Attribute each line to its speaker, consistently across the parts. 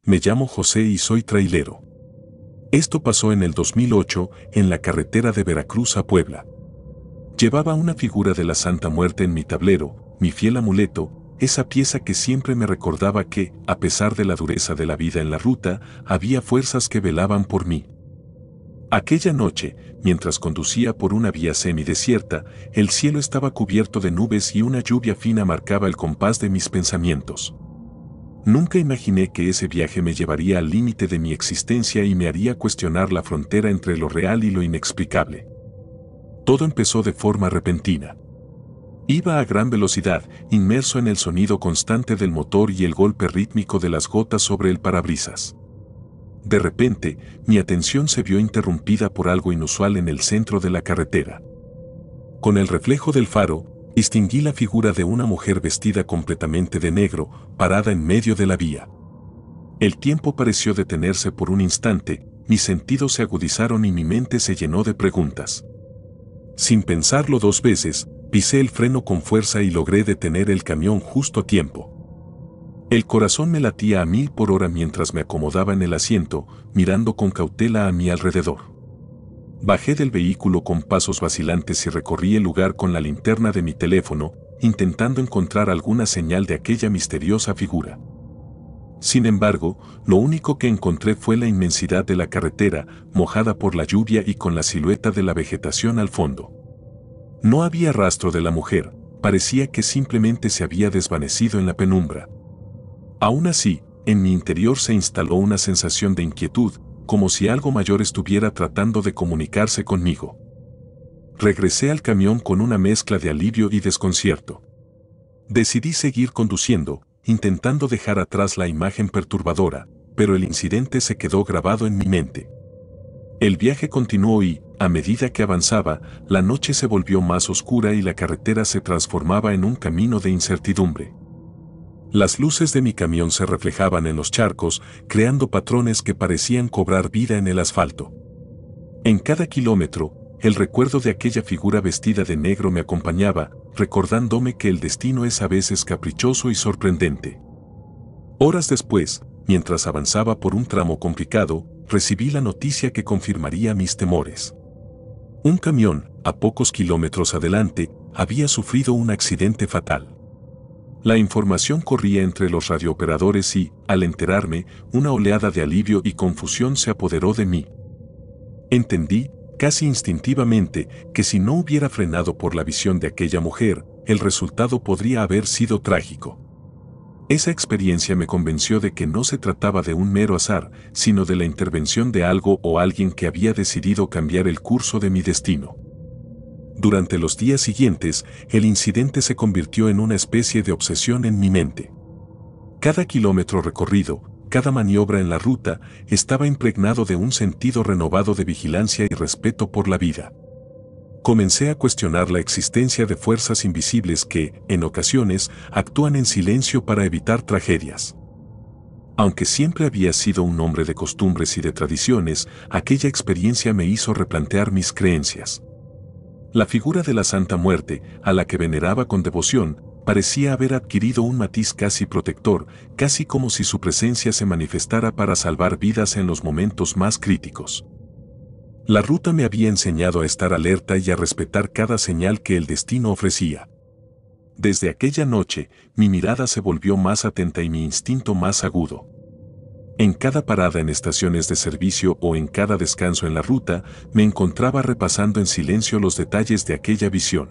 Speaker 1: Me llamo José y soy trailero. Esto pasó en el 2008 en la carretera de Veracruz a Puebla. Llevaba una figura de la Santa Muerte en mi tablero, mi fiel amuleto, esa pieza que siempre me recordaba que, a pesar de la dureza de la vida en la ruta, había fuerzas que velaban por mí. Aquella noche, mientras conducía por una vía semidesierta, el cielo estaba cubierto de nubes y una lluvia fina marcaba el compás de mis pensamientos. Nunca imaginé que ese viaje me llevaría al límite de mi existencia y me haría cuestionar la frontera entre lo real y lo inexplicable. Todo empezó de forma repentina. Iba a gran velocidad, inmerso en el sonido constante del motor y el golpe rítmico de las gotas sobre el parabrisas. De repente, mi atención se vio interrumpida por algo inusual en el centro de la carretera. Con el reflejo del faro, distinguí la figura de una mujer vestida completamente de negro, parada en medio de la vía. El tiempo pareció detenerse por un instante, mis sentidos se agudizaron y mi mente se llenó de preguntas. Sin pensarlo dos veces, pisé el freno con fuerza y logré detener el camión justo a tiempo. El corazón me latía a 1000 por hora mientras me acomodaba en el asiento, mirando con cautela a mi alrededor. Bajé del vehículo con pasos vacilantes y recorrí el lugar con la linterna de mi teléfono, intentando encontrar alguna señal de aquella misteriosa figura. Sin embargo, lo único que encontré fue la inmensidad de la carretera, mojada por la lluvia y con la silueta de la vegetación al fondo. No había rastro de la mujer, parecía que simplemente se había desvanecido en la penumbra. Aún así, en mi interior se instaló una sensación de inquietud, como si algo mayor estuviera tratando de comunicarse conmigo. Regresé al camión con una mezcla de alivio y desconcierto. Decidí seguir conduciendo, intentando dejar atrás la imagen perturbadora, pero el incidente se quedó grabado en mi mente. El viaje continuó y, a medida que avanzaba, la noche se volvió más oscura y la carretera se transformaba en un camino de incertidumbre. Las luces de mi camión se reflejaban en los charcos, creando patrones que parecían cobrar vida en el asfalto. En cada kilómetro, el recuerdo de aquella figura vestida de negro me acompañaba, recordándome que el destino es a veces caprichoso y sorprendente. Horas después, mientras avanzaba por un tramo complicado, recibí la noticia que confirmaría mis temores. Un camión, a pocos kilómetros adelante, había sufrido un accidente fatal. La información corría entre los radiooperadores y, al enterarme, una oleada de alivio y confusión se apoderó de mí. Entendí, casi instintivamente, que si no hubiera frenado por la visión de aquella mujer, el resultado podría haber sido trágico. Esa experiencia me convenció de que no se trataba de un mero azar, sino de la intervención de algo o alguien que había decidido cambiar el curso de mi destino. Durante los días siguientes, el incidente se convirtió en una especie de obsesión en mi mente. Cada kilómetro recorrido, cada maniobra en la ruta, estaba impregnado de un sentido renovado de vigilancia y respeto por la vida. Comencé a cuestionar la existencia de fuerzas invisibles que, en ocasiones, actúan en silencio para evitar tragedias. Aunque siempre había sido un hombre de costumbres y de tradiciones, aquella experiencia me hizo replantear mis creencias. La figura de la Santa Muerte, a la que veneraba con devoción, parecía haber adquirido un matiz casi protector, casi como si su presencia se manifestara para salvar vidas en los momentos más críticos. La ruta me había enseñado a estar alerta y a respetar cada señal que el destino ofrecía. Desde aquella noche, mi mirada se volvió más atenta y mi instinto más agudo. En cada parada en estaciones de servicio o en cada descanso en la ruta, me encontraba repasando en silencio los detalles de aquella visión.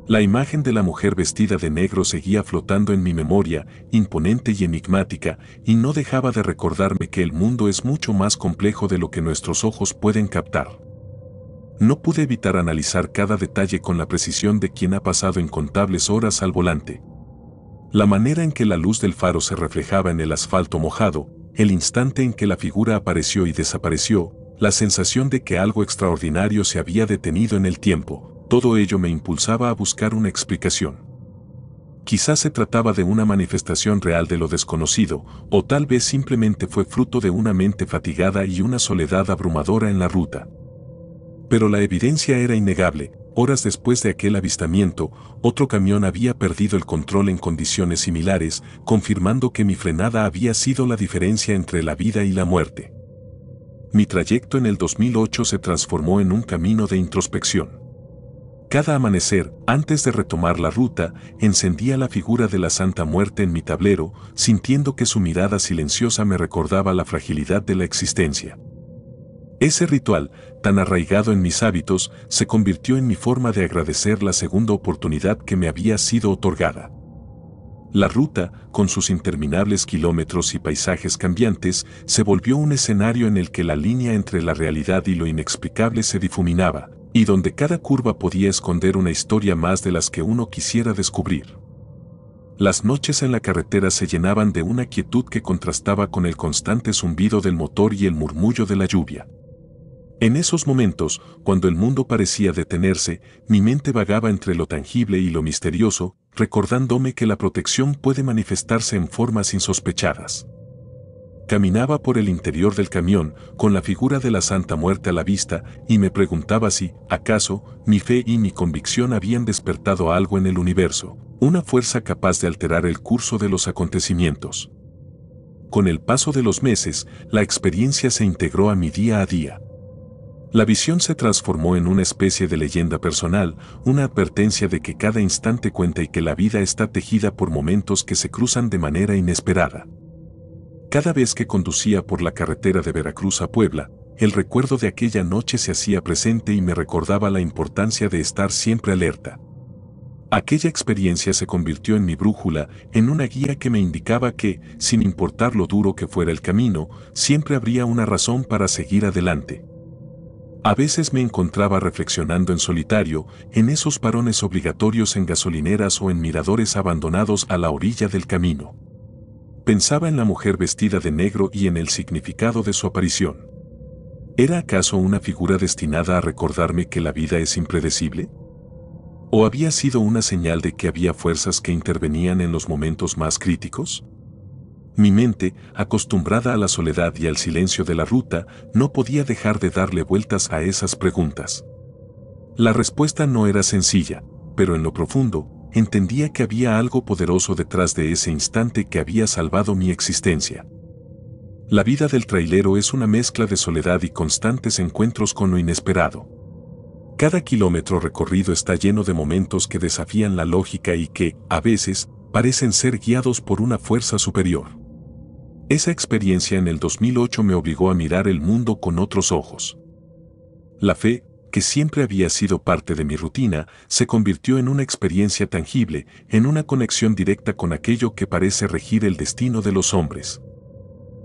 Speaker 1: La imagen de la mujer vestida de negro seguía flotando en mi memoria, imponente y enigmática, y no dejaba de recordarme que el mundo es mucho más complejo de lo que nuestros ojos pueden captar. No pude evitar analizar cada detalle con la precisión de quien ha pasado incontables horas al volante. La manera en que la luz del faro se reflejaba en el asfalto mojado, el instante en que la figura apareció y desapareció, la sensación de que algo extraordinario se había detenido en el tiempo, todo ello me impulsaba a buscar una explicación. Quizás se trataba de una manifestación real de lo desconocido, o tal vez simplemente fue fruto de una mente fatigada y una soledad abrumadora en la ruta. Pero la evidencia era innegable, horas después de aquel avistamiento, otro camión había perdido el control en condiciones similares, confirmando que mi frenada había sido la diferencia entre la vida y la muerte. Mi trayecto en el 2008 se transformó en un camino de introspección. Cada amanecer, antes de retomar la ruta, encendía la figura de la Santa Muerte en mi tablero, sintiendo que su mirada silenciosa me recordaba la fragilidad de la existencia. Ese ritual, tan arraigado en mis hábitos, se convirtió en mi forma de agradecer la segunda oportunidad que me había sido otorgada. La ruta, con sus interminables kilómetros y paisajes cambiantes, se volvió un escenario en el que la línea entre la realidad y lo inexplicable se difuminaba, y donde cada curva podía esconder una historia más de las que uno quisiera descubrir. Las noches en la carretera se llenaban de una quietud que contrastaba con el constante zumbido del motor y el murmullo de la lluvia. En esos momentos, cuando el mundo parecía detenerse, mi mente vagaba entre lo tangible y lo misterioso, recordándome que la protección puede manifestarse en formas insospechadas. Caminaba por el interior del camión, con la figura de la Santa Muerte a la vista, y me preguntaba si, acaso, mi fe y mi convicción habían despertado algo en el universo, una fuerza capaz de alterar el curso de los acontecimientos. Con el paso de los meses, la experiencia se integró a mi día a día. La visión se transformó en una especie de leyenda personal, una advertencia de que cada instante cuenta y que la vida está tejida por momentos que se cruzan de manera inesperada. Cada vez que conducía por la carretera de Veracruz a Puebla, el recuerdo de aquella noche se hacía presente y me recordaba la importancia de estar siempre alerta. Aquella experiencia se convirtió en mi brújula, en una guía que me indicaba que, sin importar lo duro que fuera el camino, siempre habría una razón para seguir adelante. A veces me encontraba reflexionando en solitario, en esos parones obligatorios en gasolineras o en miradores abandonados a la orilla del camino. Pensaba en la mujer vestida de negro y en el significado de su aparición. ¿Era acaso una figura destinada a recordarme que la vida es impredecible? ¿O había sido una señal de que había fuerzas que intervenían en los momentos más críticos? Mi mente, acostumbrada a la soledad y al silencio de la ruta, no podía dejar de darle vueltas a esas preguntas. La respuesta no era sencilla, pero en lo profundo, entendía que había algo poderoso detrás de ese instante que había salvado mi existencia. La vida del trailero es una mezcla de soledad y constantes encuentros con lo inesperado. Cada kilómetro recorrido está lleno de momentos que desafían la lógica y que, a veces, parecen ser guiados por una fuerza superior. Esa experiencia en el 2008 me obligó a mirar el mundo con otros ojos. La fe, que siempre había sido parte de mi rutina, se convirtió en una experiencia tangible, en una conexión directa con aquello que parece regir el destino de los hombres.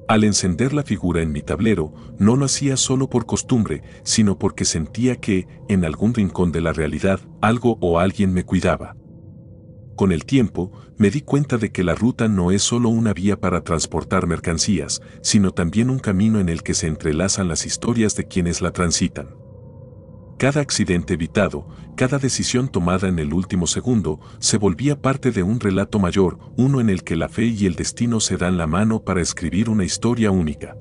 Speaker 1: Al encender la figura en mi tablero, no lo hacía solo por costumbre, sino porque sentía que, en algún rincón de la realidad, algo o alguien me cuidaba. Con el tiempo, me di cuenta de que la ruta no es solo una vía para transportar mercancías, sino también un camino en el que se entrelazan las historias de quienes la transitan. Cada accidente evitado, cada decisión tomada en el último segundo, se volvía parte de un relato mayor, uno en el que la fe y el destino se dan la mano para escribir una historia única.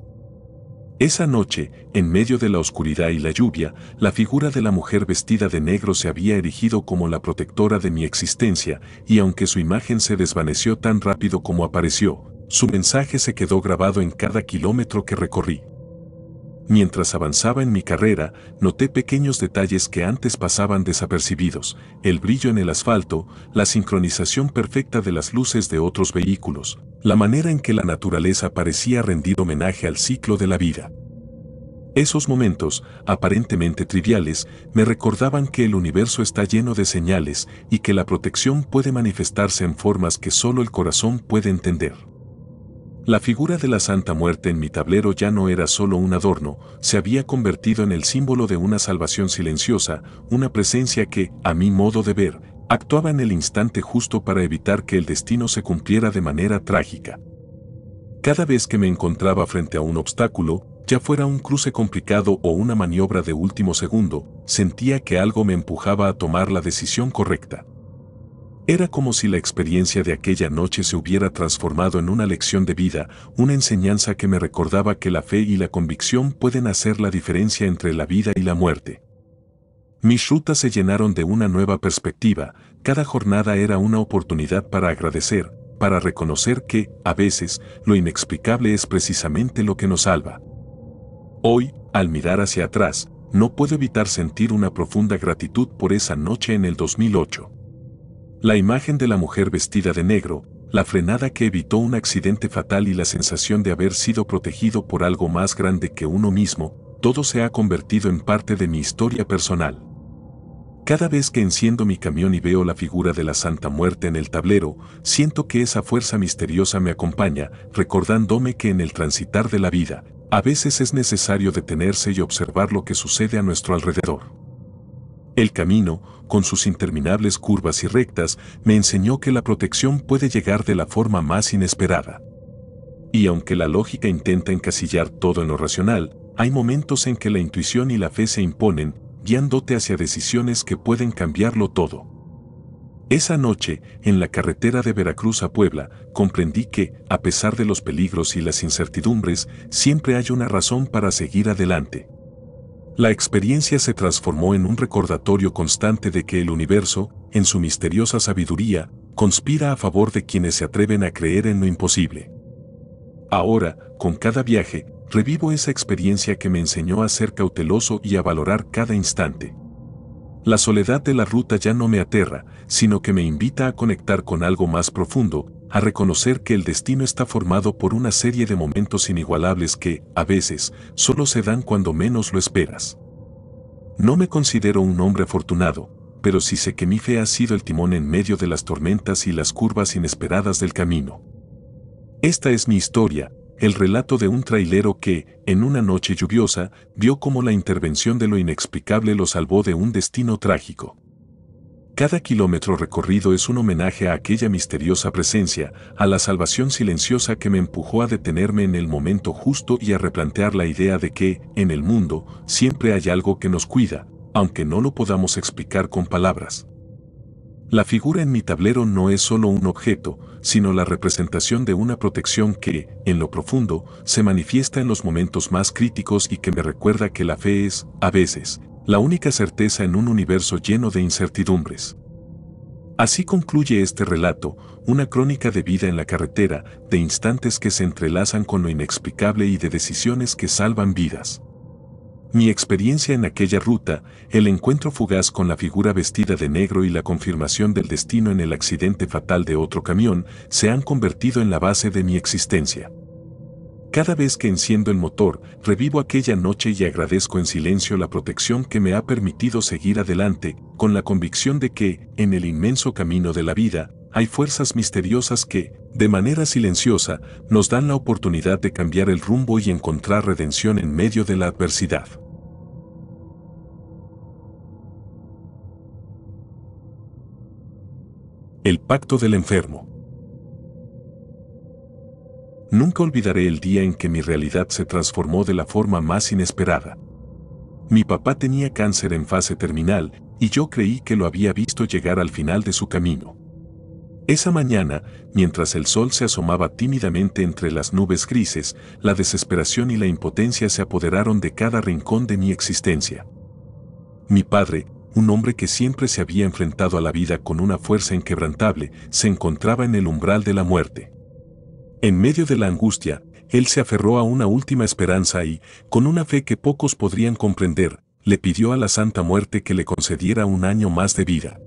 Speaker 1: Esa noche, en medio de la oscuridad y la lluvia, la figura de la mujer vestida de negro se había erigido como la protectora de mi existencia, y aunque su imagen se desvaneció tan rápido como apareció, su mensaje se quedó grabado en cada kilómetro que recorrí. Mientras avanzaba en mi carrera, noté pequeños detalles que antes pasaban desapercibidos: el brillo en el asfalto, la sincronización perfecta de las luces de otros vehículos, la manera en que la naturaleza parecía rendir homenaje al ciclo de la vida. Esos momentos, aparentemente triviales, me recordaban que el universo está lleno de señales y que la protección puede manifestarse en formas que solo el corazón puede entender. La figura de la Santa Muerte en mi tablero ya no era solo un adorno, se había convertido en el símbolo de una salvación silenciosa, una presencia que, a mi modo de ver, actuaba en el instante justo para evitar que el destino se cumpliera de manera trágica. Cada vez que me encontraba frente a un obstáculo, ya fuera un cruce complicado o una maniobra de último segundo, sentía que algo me empujaba a tomar la decisión correcta. Era como si la experiencia de aquella noche se hubiera transformado en una lección de vida, una enseñanza que me recordaba que la fe y la convicción pueden hacer la diferencia entre la vida y la muerte. Mis rutas se llenaron de una nueva perspectiva, cada jornada era una oportunidad para agradecer, para reconocer que, a veces, lo inexplicable es precisamente lo que nos salva. Hoy, al mirar hacia atrás, no puedo evitar sentir una profunda gratitud por esa noche en el 2008. La imagen de la mujer vestida de negro, la frenada que evitó un accidente fatal y la sensación de haber sido protegido por algo más grande que uno mismo, todo se ha convertido en parte de mi historia personal. Cada vez que enciendo mi camión y veo la figura de la Santa Muerte en el tablero, siento que esa fuerza misteriosa me acompaña, recordándome que en el transitar de la vida, a veces es necesario detenerse y observar lo que sucede a nuestro alrededor. El camino, con sus interminables curvas y rectas, me enseñó que la protección puede llegar de la forma más inesperada. Y aunque la lógica intenta encasillar todo en lo racional, hay momentos en que la intuición y la fe se imponen, guiándote hacia decisiones que pueden cambiarlo todo. Esa noche, en la carretera de Veracruz a Puebla, comprendí que, a pesar de los peligros y las incertidumbres, siempre hay una razón para seguir adelante. La experiencia se transformó en un recordatorio constante de que el universo, en su misteriosa sabiduría, conspira a favor de quienes se atreven a creer en lo imposible. Ahora, con cada viaje, revivo esa experiencia que me enseñó a ser cauteloso y a valorar cada instante. La soledad de la ruta ya no me aterra, sino que me invita a conectar con algo más profundo, a reconocer que el destino está formado por una serie de momentos inigualables que, a veces, solo se dan cuando menos lo esperas. No me considero un hombre afortunado, pero sí sé que mi fe ha sido el timón en medio de las tormentas y las curvas inesperadas del camino. Esta es mi historia, el relato de un trailero que, en una noche lluviosa, vio cómo la intervención de lo inexplicable lo salvó de un destino trágico. Cada kilómetro recorrido es un homenaje a aquella misteriosa presencia, a la salvación silenciosa que me empujó a detenerme en el momento justo y a replantear la idea de que, en el mundo, siempre hay algo que nos cuida, aunque no lo podamos explicar con palabras. La figura en mi tablero no es solo un objeto, sino la representación de una protección que, en lo profundo, se manifiesta en los momentos más críticos y que me recuerda que la fe es, a veces, la única certeza en un universo lleno de incertidumbres. Así concluye este relato, una crónica de vida en la carretera, de instantes que se entrelazan con lo inexplicable y de decisiones que salvan vidas. Mi experiencia en aquella ruta, el encuentro fugaz con la figura vestida de negro y la confirmación del destino en el accidente fatal de otro camión, se han convertido en la base de mi existencia. Cada vez que enciendo el motor, revivo aquella noche y agradezco en silencio la protección que me ha permitido seguir adelante, con la convicción de que, en el inmenso camino de la vida, hay fuerzas misteriosas que, de manera silenciosa, nos dan la oportunidad de cambiar el rumbo y encontrar redención en medio de la adversidad. El pacto del enfermo. Nunca olvidaré el día en que mi realidad se transformó de la forma más inesperada. Mi papá tenía cáncer en fase terminal y yo creí que lo había visto llegar al final de su camino. Esa mañana, mientras el sol se asomaba tímidamente entre las nubes grises, la desesperación y la impotencia se apoderaron de cada rincón de mi existencia. Mi padre, un hombre que siempre se había enfrentado a la vida con una fuerza inquebrantable, se encontraba en el umbral de la muerte. En medio de la angustia, él se aferró a una última esperanza y, con una fe que pocos podrían comprender, le pidió a la Santa Muerte que le concediera un año más de vida.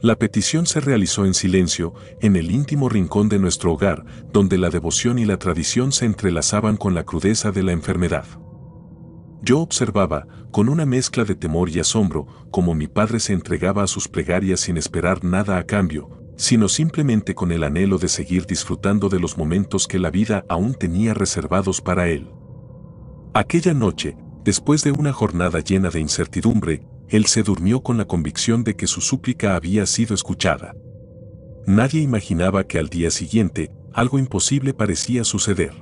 Speaker 1: La petición se realizó en silencio, en el íntimo rincón de nuestro hogar, donde la devoción y la tradición se entrelazaban con la crudeza de la enfermedad. Yo observaba, con una mezcla de temor y asombro, cómo mi padre se entregaba a sus plegarias sin esperar nada a cambio, sino simplemente con el anhelo de seguir disfrutando de los momentos que la vida aún tenía reservados para él. Aquella noche, después de una jornada llena de incertidumbre, él se durmió con la convicción de que su súplica había sido escuchada. Nadie imaginaba que al día siguiente, algo imposible parecía suceder.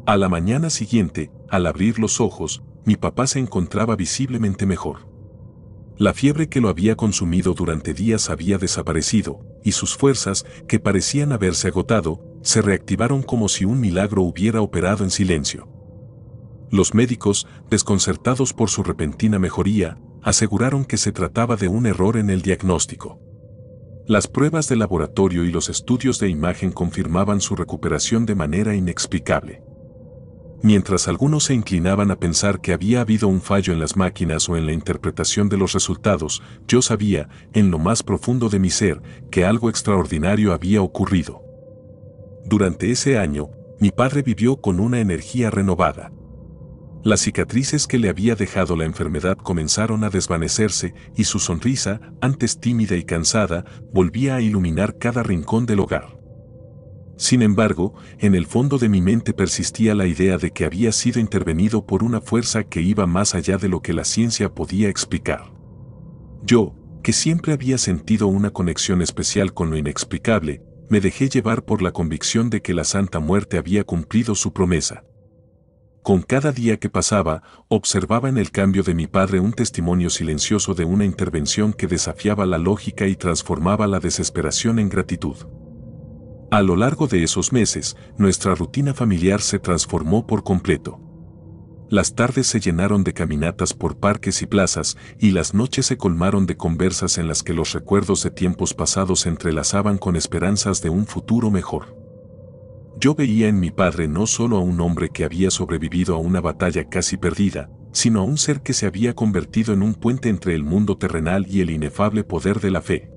Speaker 1: A la mañana siguiente, al abrir los ojos, mi papá se encontraba visiblemente mejor. La fiebre que lo había consumido durante días había desaparecido, y sus fuerzas, que parecían haberse agotado, se reactivaron como si un milagro hubiera operado en silencio. Los médicos, desconcertados por su repentina mejoría, aseguraron que se trataba de un error en el diagnóstico. Las pruebas de laboratorio y los estudios de imagen confirmaban su recuperación de manera inexplicable. Mientras algunos se inclinaban a pensar que había habido un fallo en las máquinas o en la interpretación de los resultados, yo sabía, en lo más profundo de mi ser, que algo extraordinario había ocurrido. Durante ese año, mi padre vivió con una energía renovada. Las cicatrices que le había dejado la enfermedad comenzaron a desvanecerse y su sonrisa, antes tímida y cansada, volvía a iluminar cada rincón del hogar. Sin embargo, en el fondo de mi mente persistía la idea de que había sido intervenido por una fuerza que iba más allá de lo que la ciencia podía explicar. Yo, que siempre había sentido una conexión especial con lo inexplicable, me dejé llevar por la convicción de que la Santa Muerte había cumplido su promesa. Con cada día que pasaba, observaba en el cambio de mi padre un testimonio silencioso de una intervención que desafiaba la lógica y transformaba la desesperación en gratitud. A lo largo de esos meses, nuestra rutina familiar se transformó por completo. Las tardes se llenaron de caminatas por parques y plazas, y las noches se colmaron de conversas en las que los recuerdos de tiempos pasados se entrelazaban con esperanzas de un futuro mejor. Yo veía en mi padre no solo a un hombre que había sobrevivido a una batalla casi perdida, sino a un ser que se había convertido en un puente entre el mundo terrenal y el inefable poder de la fe.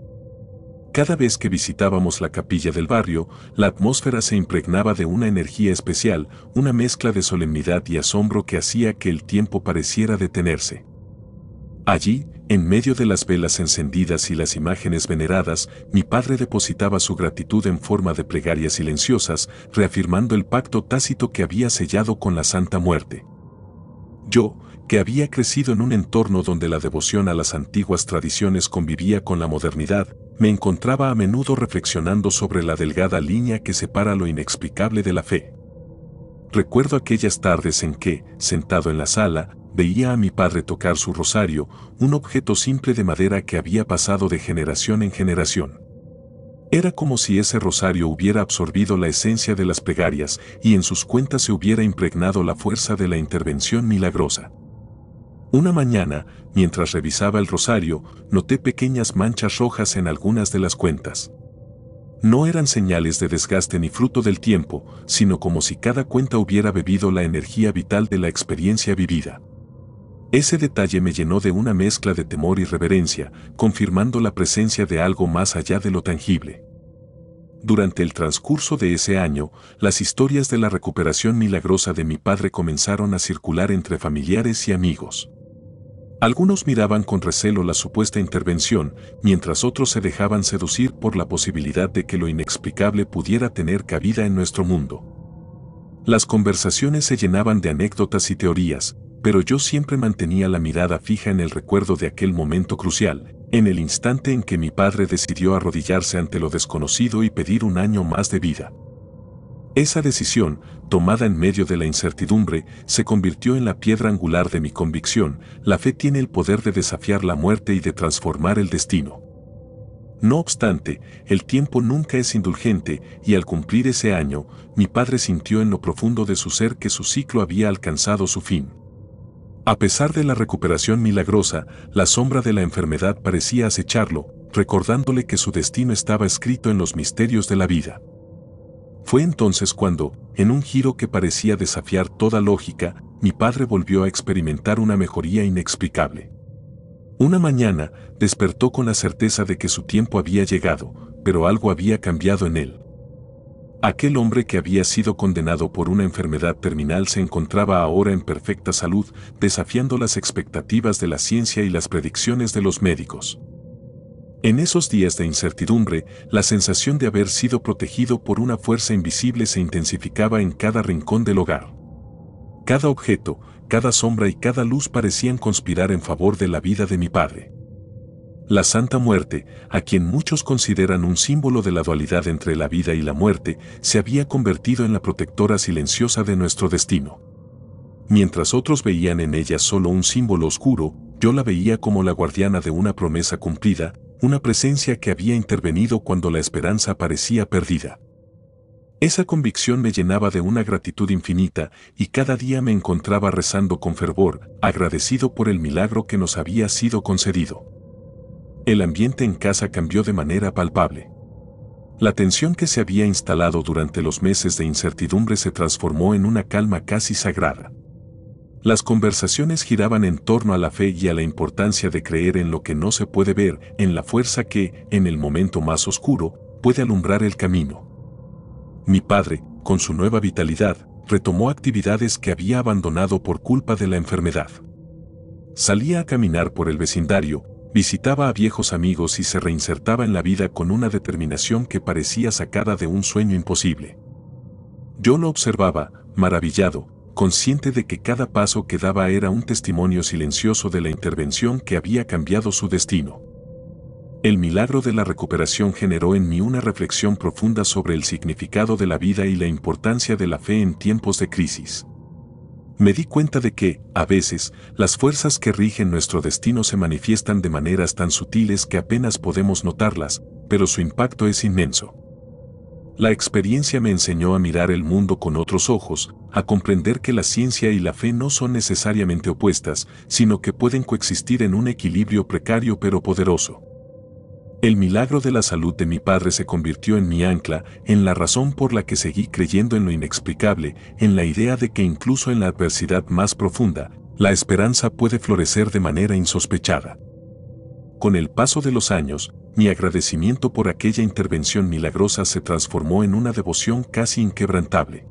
Speaker 1: Cada vez que visitábamos la capilla del barrio, la atmósfera se impregnaba de una energía especial, una mezcla de solemnidad y asombro que hacía que el tiempo pareciera detenerse. Allí, en medio de las velas encendidas y las imágenes veneradas, mi padre depositaba su gratitud en forma de plegarias silenciosas, reafirmando el pacto tácito que había sellado con la Santa Muerte. Yo, que había crecido en un entorno donde la devoción a las antiguas tradiciones convivía con la modernidad, me encontraba a menudo reflexionando sobre la delgada línea que separa lo inexplicable de la fe. Recuerdo aquellas tardes en que, sentado en la sala, veía a mi padre tocar su rosario, un objeto simple de madera que había pasado de generación en generación. Era como si ese rosario hubiera absorbido la esencia de las plegarias y en sus cuentas se hubiera impregnado la fuerza de la intervención milagrosa. Una mañana, mientras revisaba el rosario, noté pequeñas manchas rojas en algunas de las cuentas. No eran señales de desgaste ni fruto del tiempo, sino como si cada cuenta hubiera bebido la energía vital de la experiencia vivida. Ese detalle me llenó de una mezcla de temor y reverencia, confirmando la presencia de algo más allá de lo tangible. Durante el transcurso de ese año, las historias de la recuperación milagrosa de mi padre comenzaron a circular entre familiares y amigos. Algunos miraban con recelo la supuesta intervención, mientras otros se dejaban seducir por la posibilidad de que lo inexplicable pudiera tener cabida en nuestro mundo. Las conversaciones se llenaban de anécdotas y teorías, pero yo siempre mantenía la mirada fija en el recuerdo de aquel momento crucial, en el instante en que mi padre decidió arrodillarse ante lo desconocido y pedir un año más de vida. Esa decisión, tomada en medio de la incertidumbre, se convirtió en la piedra angular de mi convicción: la fe tiene el poder de desafiar la muerte y de transformar el destino. No obstante, el tiempo nunca es indulgente, y al cumplir ese año, mi padre sintió en lo profundo de su ser que su ciclo había alcanzado su fin. A pesar de la recuperación milagrosa, la sombra de la enfermedad parecía acecharlo, recordándole que su destino estaba escrito en los misterios de la vida. Fue entonces cuando, en un giro que parecía desafiar toda lógica, mi padre volvió a experimentar una mejoría inexplicable. Una mañana, despertó con la certeza de que su tiempo había llegado, pero algo había cambiado en él. Aquel hombre que había sido condenado por una enfermedad terminal se encontraba ahora en perfecta salud, desafiando las expectativas de la ciencia y las predicciones de los médicos. En esos días de incertidumbre, la sensación de haber sido protegido por una fuerza invisible se intensificaba en cada rincón del hogar. Cada objeto, cada sombra y cada luz parecían conspirar en favor de la vida de mi padre. La Santa Muerte, a quien muchos consideran un símbolo de la dualidad entre la vida y la muerte, se había convertido en la protectora silenciosa de nuestro destino. Mientras otros veían en ella solo un símbolo oscuro, yo la veía como la guardiana de una promesa cumplida, una presencia que había intervenido cuando la esperanza parecía perdida. Esa convicción me llenaba de una gratitud infinita y cada día me encontraba rezando con fervor, agradecido por el milagro que nos había sido concedido. El ambiente en casa cambió de manera palpable. La tensión que se había instalado durante los meses de incertidumbre se transformó en una calma casi sagrada. Las conversaciones giraban en torno a la fe y a la importancia de creer en lo que no se puede ver, en la fuerza que, en el momento más oscuro, puede alumbrar el camino. Mi padre, con su nueva vitalidad, retomó actividades que había abandonado por culpa de la enfermedad. Salía a caminar por el vecindario, visitaba a viejos amigos y se reinsertaba en la vida con una determinación que parecía sacada de un sueño imposible. Yo lo observaba, maravillado, consciente de que cada paso que daba era un testimonio silencioso de la intervención que había cambiado su destino. El milagro de la recuperación generó en mí una reflexión profunda sobre el significado de la vida y la importancia de la fe en tiempos de crisis. Me di cuenta de que, a veces, las fuerzas que rigen nuestro destino se manifiestan de maneras tan sutiles que apenas podemos notarlas, pero su impacto es inmenso. La experiencia me enseñó a mirar el mundo con otros ojos, a comprender que la ciencia y la fe no son necesariamente opuestas, sino que pueden coexistir en un equilibrio precario pero poderoso. El milagro de la salud de mi padre se convirtió en mi ancla, en la razón por la que seguí creyendo en lo inexplicable, en la idea de que incluso en la adversidad más profunda, la esperanza puede florecer de manera insospechada. Con el paso de los años, mi agradecimiento por aquella intervención milagrosa se transformó en una devoción casi inquebrantable.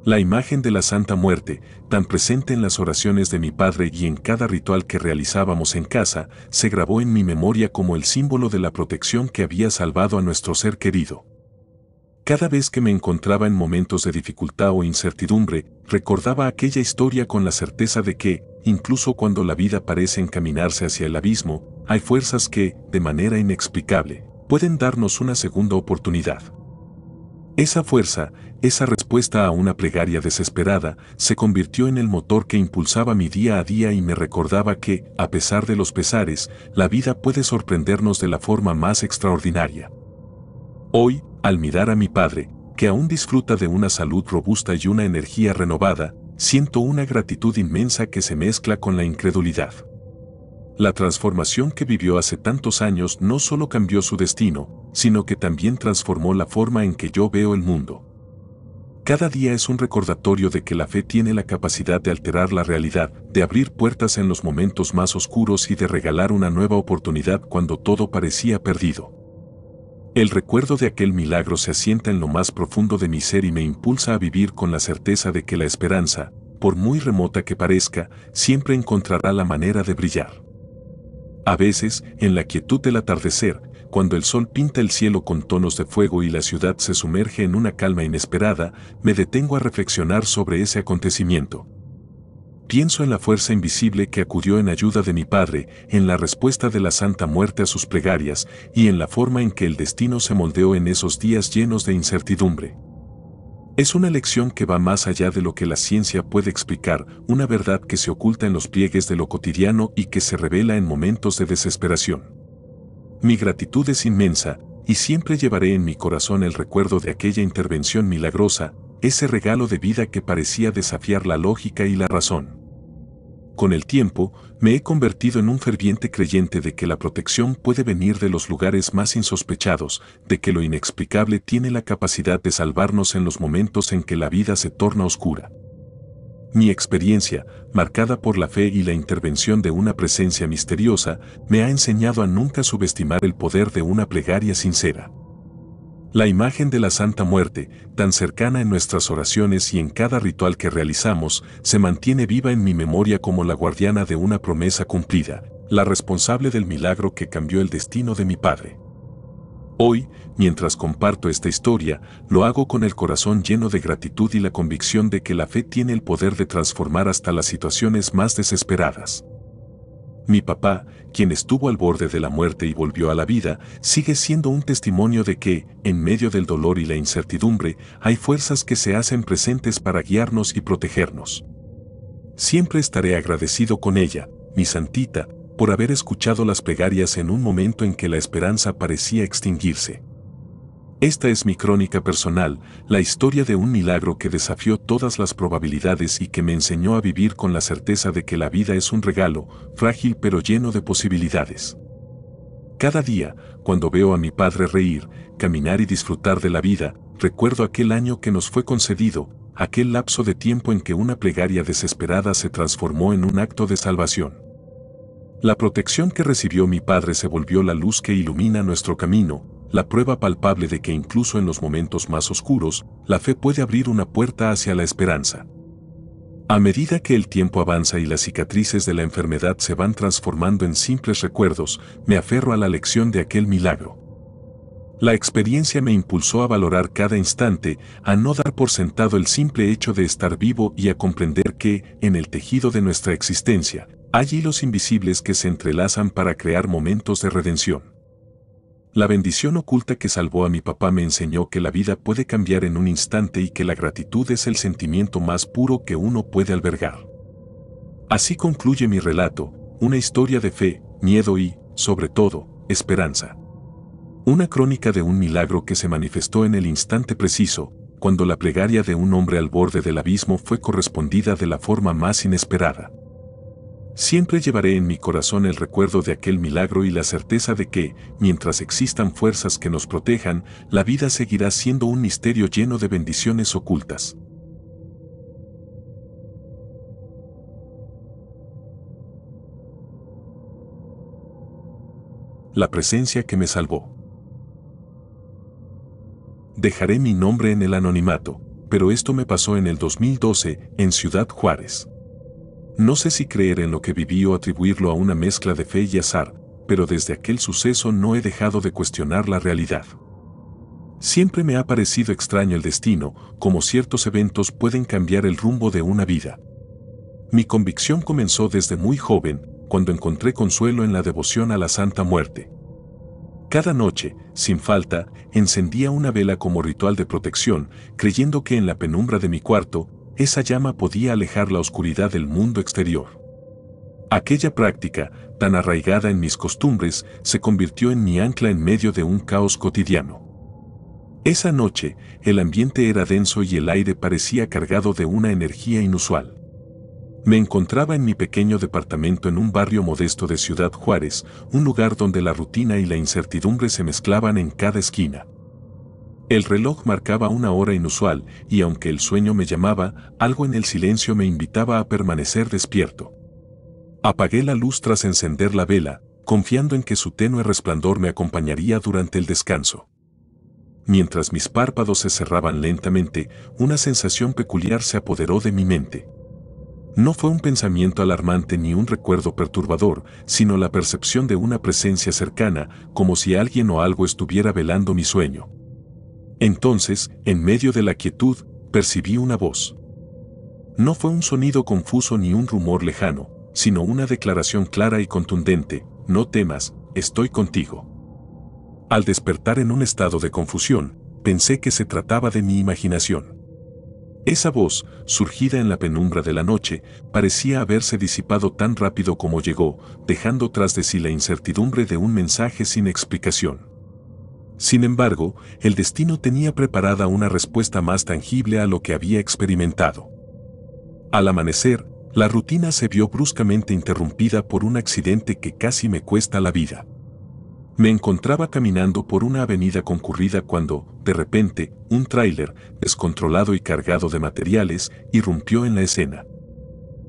Speaker 1: La imagen de la Santa Muerte, tan presente en las oraciones de mi padre y en cada ritual que realizábamos en casa, se grabó en mi memoria como el símbolo de la protección que había salvado a nuestro ser querido. Cada vez que me encontraba en momentos de dificultad o incertidumbre, recordaba aquella historia con la certeza de que, incluso cuando la vida parece encaminarse hacia el abismo, hay fuerzas que, de manera inexplicable, pueden darnos una segunda oportunidad. Esa fuerza, esa respuesta a una plegaria desesperada, se convirtió en el motor que impulsaba mi día a día y me recordaba que, a pesar de los pesares, la vida puede sorprendernos de la forma más extraordinaria. Hoy, al mirar a mi padre, que aún disfruta de una salud robusta y una energía renovada, siento una gratitud inmensa que se mezcla con la incredulidad. La transformación que vivió hace tantos años no solo cambió su destino, sino que también transformó la forma en que yo veo el mundo. Cada día es un recordatorio de que la fe tiene la capacidad de alterar la realidad, de abrir puertas en los momentos más oscuros y de regalar una nueva oportunidad cuando todo parecía perdido. El recuerdo de aquel milagro se asienta en lo más profundo de mi ser y me impulsa a vivir con la certeza de que la esperanza, por muy remota que parezca, siempre encontrará la manera de brillar. A veces, en la quietud del atardecer, cuando el sol pinta el cielo con tonos de fuego y la ciudad se sumerge en una calma inesperada, me detengo a reflexionar sobre ese acontecimiento. Pienso en la fuerza invisible que acudió en ayuda de mi padre, en la respuesta de la Santa Muerte a sus plegarias y en la forma en que el destino se moldeó en esos días llenos de incertidumbre. Es una lección que va más allá de lo que la ciencia puede explicar, una verdad que se oculta en los pliegues de lo cotidiano y que se revela en momentos de desesperación. Mi gratitud es inmensa, y siempre llevaré en mi corazón el recuerdo de aquella intervención milagrosa, ese regalo de vida que parecía desafiar la lógica y la razón. Con el tiempo, me he convertido en un ferviente creyente de que la protección puede venir de los lugares más insospechados, de que lo inexplicable tiene la capacidad de salvarnos en los momentos en que la vida se torna oscura. Mi experiencia, marcada por la fe y la intervención de una presencia misteriosa, me ha enseñado a nunca subestimar el poder de una plegaria sincera. La imagen de la Santa Muerte, tan cercana en nuestras oraciones y en cada ritual que realizamos, se mantiene viva en mi memoria como la guardiana de una promesa cumplida, la responsable del milagro que cambió el destino de mi padre. Hoy, mientras comparto esta historia, lo hago con el corazón lleno de gratitud y la convicción de que la fe tiene el poder de transformar hasta las situaciones más desesperadas. Mi papá, quien estuvo al borde de la muerte y volvió a la vida, sigue siendo un testimonio de que, en medio del dolor y la incertidumbre, hay fuerzas que se hacen presentes para guiarnos y protegernos. Siempre estaré agradecido con ella, mi santita, por haber escuchado las plegarias en un momento en que la esperanza parecía extinguirse. Esta es mi crónica personal, la historia de un milagro que desafió todas las probabilidades y que me enseñó a vivir con la certeza de que la vida es un regalo, frágil pero lleno de posibilidades. Cada día, cuando veo a mi padre reír, caminar y disfrutar de la vida, recuerdo aquel año que nos fue concedido, aquel lapso de tiempo en que una plegaria desesperada se transformó en un acto de salvación. La protección que recibió mi padre se volvió la luz que ilumina nuestro camino, la prueba palpable de que incluso en los momentos más oscuros, la fe puede abrir una puerta hacia la esperanza. A medida que el tiempo avanza y las cicatrices de la enfermedad se van transformando en simples recuerdos, me aferro a la lección de aquel milagro. La experiencia me impulsó a valorar cada instante, a no dar por sentado el simple hecho de estar vivo y a comprender que, en el tejido de nuestra existencia, hay hilos invisibles que se entrelazan para crear momentos de redención. La bendición oculta que salvó a mi papá me enseñó que la vida puede cambiar en un instante y que la gratitud es el sentimiento más puro que uno puede albergar. Así concluye mi relato, una historia de fe, miedo y, sobre todo, esperanza. Una crónica de un milagro que se manifestó en el instante preciso, cuando la plegaria de un hombre al borde del abismo fue correspondida de la forma más inesperada. Siempre llevaré en mi corazón el recuerdo de aquel milagro y la certeza de que, mientras existan fuerzas que nos protejan, la vida seguirá siendo un misterio lleno de bendiciones ocultas. La presencia que me salvó. Dejaré mi nombre en el anonimato, pero esto me pasó en el 2012, en Ciudad Juárez. No sé si creer en lo que viví o atribuirlo a una mezcla de fe y azar, pero desde aquel suceso no he dejado de cuestionar la realidad. Siempre me ha parecido extraño el destino, como ciertos eventos pueden cambiar el rumbo de una vida. Mi convicción comenzó desde muy joven, cuando encontré consuelo en la devoción a la Santa Muerte. Cada noche, sin falta, encendía una vela como ritual de protección, creyendo que en la penumbra de mi cuarto, esa llama podía alejar la oscuridad del mundo exterior. Aquella práctica, tan arraigada en mis costumbres, se convirtió en mi ancla en medio de un caos cotidiano. Esa noche, el ambiente era denso y el aire parecía cargado de una energía inusual. Me encontraba en mi pequeño departamento en un barrio modesto de Ciudad Juárez, un lugar donde la rutina y la incertidumbre se mezclaban en cada esquina. El reloj marcaba una hora inusual, y aunque el sueño me llamaba, algo en el silencio me invitaba a permanecer despierto. Apagué la luz tras encender la vela, confiando en que su tenue resplandor me acompañaría durante el descanso. Mientras mis párpados se cerraban lentamente, una sensación peculiar se apoderó de mi mente. No fue un pensamiento alarmante ni un recuerdo perturbador, sino la percepción de una presencia cercana, como si alguien o algo estuviera velando mi sueño. Entonces, en medio de la quietud, percibí una voz. No fue un sonido confuso ni un rumor lejano, sino una declaración clara y contundente: no temas, estoy contigo. Al despertar en un estado de confusión, pensé que se trataba de mi imaginación. Esa voz, surgida en la penumbra de la noche, parecía haberse disipado tan rápido como llegó, dejando tras de sí la incertidumbre de un mensaje sin explicación. Sin embargo, el destino tenía preparada una respuesta más tangible a lo que había experimentado. Al amanecer, la rutina se vio bruscamente interrumpida por un accidente que casi me cuesta la vida. Me encontraba caminando por una avenida concurrida cuando, de repente, un tráiler, descontrolado y cargado de materiales, irrumpió en la escena.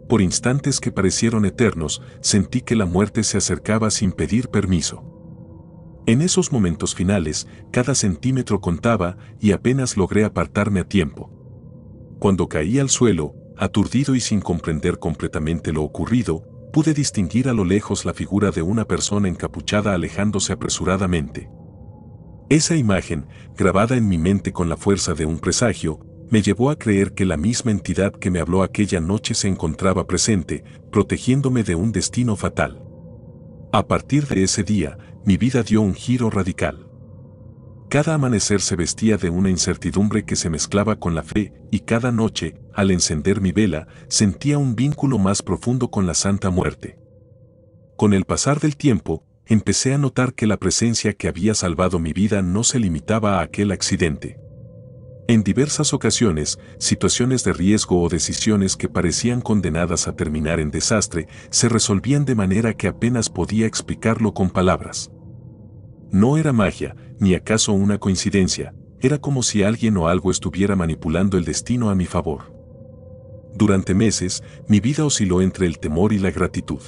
Speaker 1: Por instantes que parecieron eternos, sentí que la muerte se acercaba sin pedir permiso. En esos momentos finales, cada centímetro contaba y apenas logré apartarme a tiempo. Cuando caí al suelo, aturdido y sin comprender completamente lo ocurrido, pude distinguir a lo lejos la figura de una persona encapuchada alejándose apresuradamente. Esa imagen, grabada en mi mente con la fuerza de un presagio, me llevó a creer que la misma entidad que me habló aquella noche se encontraba presente, protegiéndome de un destino fatal. A partir de ese día, mi vida dio un giro radical. Cada amanecer se vestía de una incertidumbre que se mezclaba con la fe, y cada noche, al encender mi vela, sentía un vínculo más profundo con la Santa Muerte. Con el pasar del tiempo, empecé a notar que la presencia que había salvado mi vida no se limitaba a aquel accidente. En diversas ocasiones, situaciones de riesgo o decisiones que parecían condenadas a terminar en desastre se resolvían de manera que apenas podía explicarlo con palabras. No era magia, ni acaso una coincidencia, era como si alguien o algo estuviera manipulando el destino a mi favor. Durante meses, mi vida osciló entre el temor y la gratitud.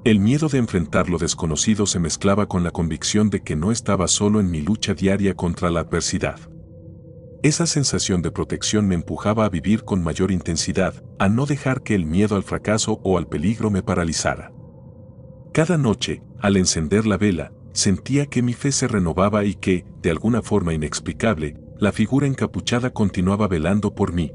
Speaker 1: El miedo de enfrentar lo desconocido se mezclaba con la convicción de que no estaba solo en mi lucha diaria contra la adversidad. Esa sensación de protección me empujaba a vivir con mayor intensidad, a no dejar que el miedo al fracaso o al peligro me paralizara. Cada noche, al encender la vela, sentía que mi fe se renovaba y que, de alguna forma inexplicable, la figura encapuchada continuaba velando por mí.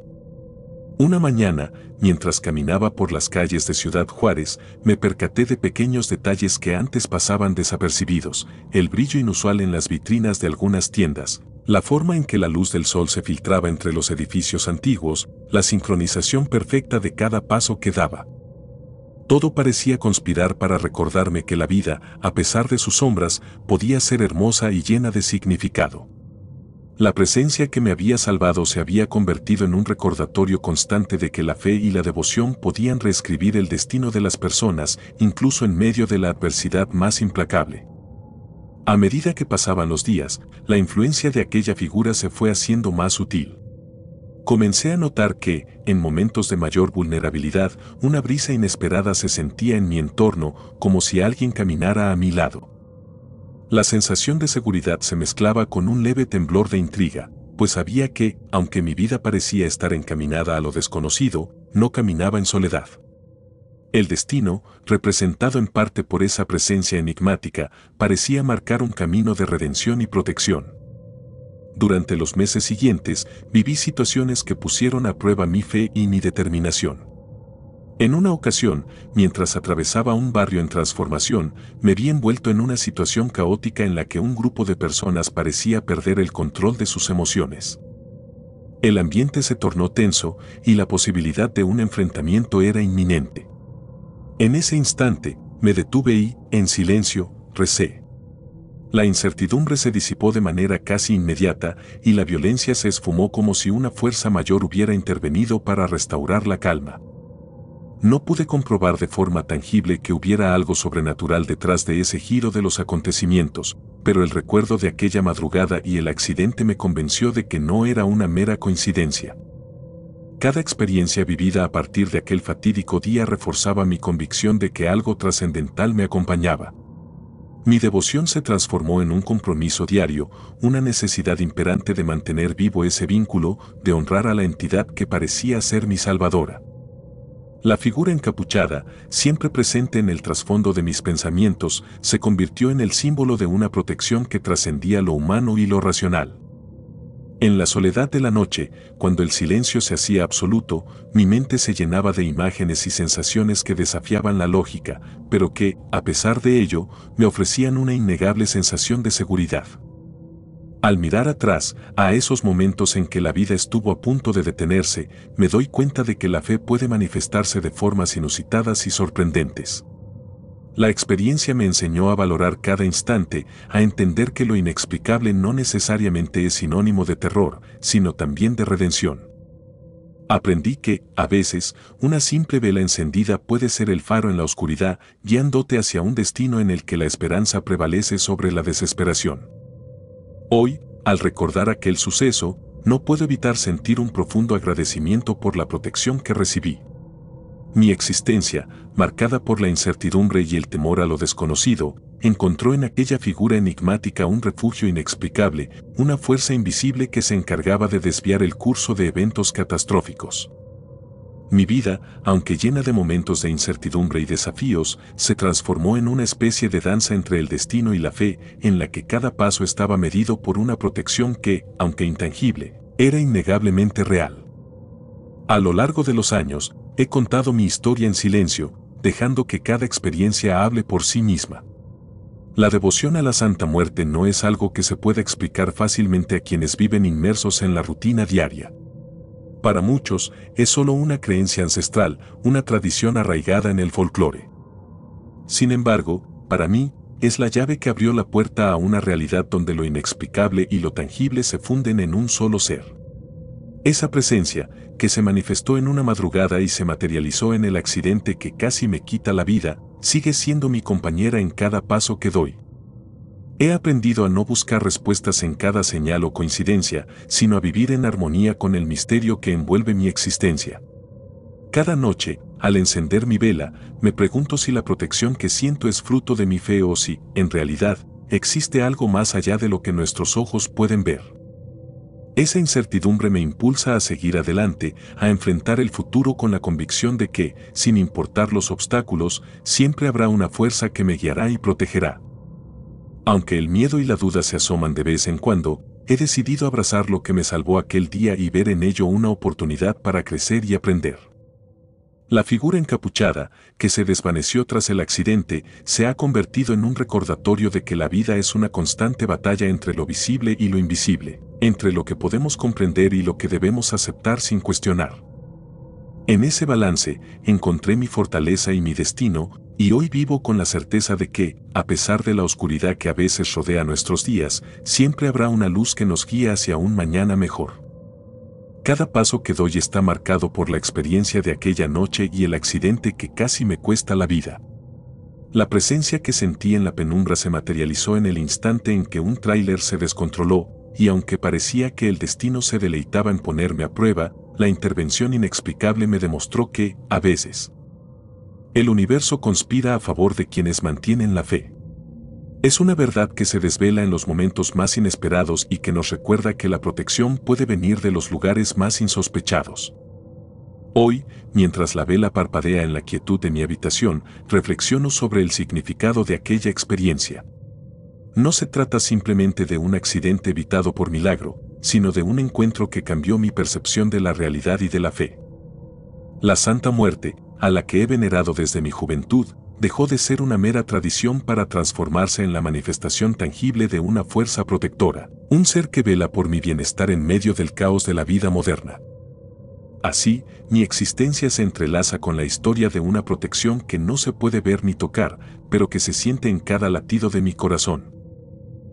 Speaker 1: Una mañana, mientras caminaba por las calles de Ciudad Juárez, me percaté de pequeños detalles que antes pasaban desapercibidos: el brillo inusual en las vitrinas de algunas tiendas, la forma en que la luz del sol se filtraba entre los edificios antiguos, la sincronización perfecta de cada paso que daba. Todo parecía conspirar para recordarme que la vida, a pesar de sus sombras, podía ser hermosa y llena de significado. La presencia que me había salvado se había convertido en un recordatorio constante de que la fe y la devoción podían reescribir el destino de las personas, incluso en medio de la adversidad más implacable. A medida que pasaban los días, la influencia de aquella figura se fue haciendo más sutil. Comencé a notar que, en momentos de mayor vulnerabilidad, una brisa inesperada se sentía en mi entorno, como si alguien caminara a mi lado. La sensación de seguridad se mezclaba con un leve temblor de intriga, pues sabía que, aunque mi vida parecía estar encaminada a lo desconocido, no caminaba en soledad. El destino, representado en parte por esa presencia enigmática, parecía marcar un camino de redención y protección. Durante los meses siguientes, viví situaciones que pusieron a prueba mi fe y mi determinación. En una ocasión, mientras atravesaba un barrio en transformación, me vi envuelto en una situación caótica en la que un grupo de personas parecía perder el control de sus emociones. El ambiente se tornó tenso y la posibilidad de un enfrentamiento era inminente. En ese instante, me detuve y, en silencio, recé. La incertidumbre se disipó de manera casi inmediata y la violencia se esfumó como si una fuerza mayor hubiera intervenido para restaurar la calma. No pude comprobar de forma tangible que hubiera algo sobrenatural detrás de ese giro de los acontecimientos, pero el recuerdo de aquella madrugada y el accidente me convenció de que no era una mera coincidencia. Cada experiencia vivida a partir de aquel fatídico día reforzaba mi convicción de que algo trascendental me acompañaba. Mi devoción se transformó en un compromiso diario, una necesidad imperante de mantener vivo ese vínculo, de honrar a la entidad que parecía ser mi salvadora. La figura encapuchada, siempre presente en el trasfondo de mis pensamientos, se convirtió en el símbolo de una protección que trascendía lo humano y lo racional. En la soledad de la noche, cuando el silencio se hacía absoluto, mi mente se llenaba de imágenes y sensaciones que desafiaban la lógica, pero que, a pesar de ello, me ofrecían una innegable sensación de seguridad. Al mirar atrás, a esos momentos en que la vida estuvo a punto de detenerse, me doy cuenta de que la fe puede manifestarse de formas inusitadas y sorprendentes. La experiencia me enseñó a valorar cada instante, a entender que lo inexplicable no necesariamente es sinónimo de terror, sino también de redención. Aprendí que, a veces, una simple vela encendida puede ser el faro en la oscuridad, guiándote hacia un destino en el que la esperanza prevalece sobre la desesperación. Hoy, al recordar aquel suceso, no puedo evitar sentir un profundo agradecimiento por la protección que recibí. Mi existencia, marcada por la incertidumbre y el temor a lo desconocido, encontró en aquella figura enigmática un refugio inexplicable, una fuerza invisible que se encargaba de desviar el curso de eventos catastróficos. Mi vida, aunque llena de momentos de incertidumbre y desafíos, se transformó en una especie de danza entre el destino y la fe, en la que cada paso estaba medido por una protección que, aunque intangible, era innegablemente real. A lo largo de los años, he contado mi historia en silencio, dejando que cada experiencia hable por sí misma. La devoción a la Santa Muerte no es algo que se pueda explicar fácilmente a quienes viven inmersos en la rutina diaria. Para muchos, es solo una creencia ancestral, una tradición arraigada en el folclore. Sin embargo, para mí, es la llave que abrió la puerta a una realidad donde lo inexplicable y lo tangible se funden en un solo ser. Esa presencia, que se manifestó en una madrugada y se materializó en el accidente que casi me quita la vida, sigue siendo mi compañera en cada paso que doy. He aprendido a no buscar respuestas en cada señal o coincidencia, sino a vivir en armonía con el misterio que envuelve mi existencia. Cada noche, al encender mi vela, me pregunto si la protección que siento es fruto de mi fe o si, en realidad, existe algo más allá de lo que nuestros ojos pueden ver. Esa incertidumbre me impulsa a seguir adelante, a enfrentar el futuro con la convicción de que, sin importar los obstáculos, siempre habrá una fuerza que me guiará y protegerá. Aunque el miedo y la duda se asoman de vez en cuando, he decidido abrazar lo que me salvó aquel día y ver en ello una oportunidad para crecer y aprender. La figura encapuchada, que se desvaneció tras el accidente, se ha convertido en un recordatorio de que la vida es una constante batalla entre lo visible y lo invisible, entre lo que podemos comprender y lo que debemos aceptar sin cuestionar. En ese balance, encontré mi fortaleza y mi destino, y hoy vivo con la certeza de que, a pesar de la oscuridad que a veces rodea nuestros días, siempre habrá una luz que nos guía hacia un mañana mejor. Cada paso que doy está marcado por la experiencia de aquella noche y el accidente que casi me cuesta la vida. La presencia que sentí en la penumbra se materializó en el instante en que un tráiler se descontroló, y aunque parecía que el destino se deleitaba en ponerme a prueba, la intervención inexplicable me demostró que, a veces, el universo conspira a favor de quienes mantienen la fe. Es una verdad que se desvela en los momentos más inesperados y que nos recuerda que la protección puede venir de los lugares más insospechados. Hoy, mientras la vela parpadea en la quietud de mi habitación, reflexiono sobre el significado de aquella experiencia. No se trata simplemente de un accidente evitado por milagro, sino de un encuentro que cambió mi percepción de la realidad y de la fe. La Santa Muerte, a la que he venerado desde mi juventud, dejó de ser una mera tradición para transformarse en la manifestación tangible de una fuerza protectora, un ser que vela por mi bienestar en medio del caos de la vida moderna. Así, mi existencia se entrelaza con la historia de una protección que no se puede ver ni tocar, pero que se siente en cada latido de mi corazón.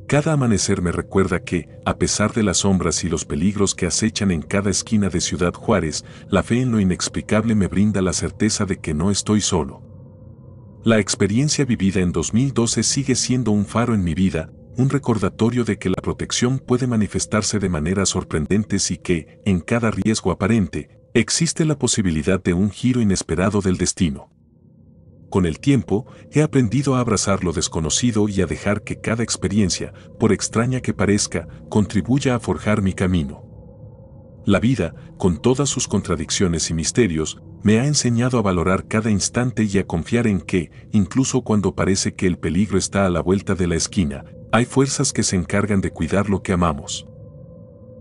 Speaker 1: Cada amanecer me recuerda que, a pesar de las sombras y los peligros que acechan en cada esquina de Ciudad Juárez, la fe en lo inexplicable me brinda la certeza de que no estoy solo. La experiencia vivida en 2012 sigue siendo un faro en mi vida, un recordatorio de que la protección puede manifestarse de maneras sorprendentes y que, en cada riesgo aparente, existe la posibilidad de un giro inesperado del destino. Con el tiempo, he aprendido a abrazar lo desconocido y a dejar que cada experiencia, por extraña que parezca, contribuya a forjar mi camino. La vida, con todas sus contradicciones y misterios, me ha enseñado a valorar cada instante y a confiar en que, incluso cuando parece que el peligro está a la vuelta de la esquina, hay fuerzas que se encargan de cuidar lo que amamos.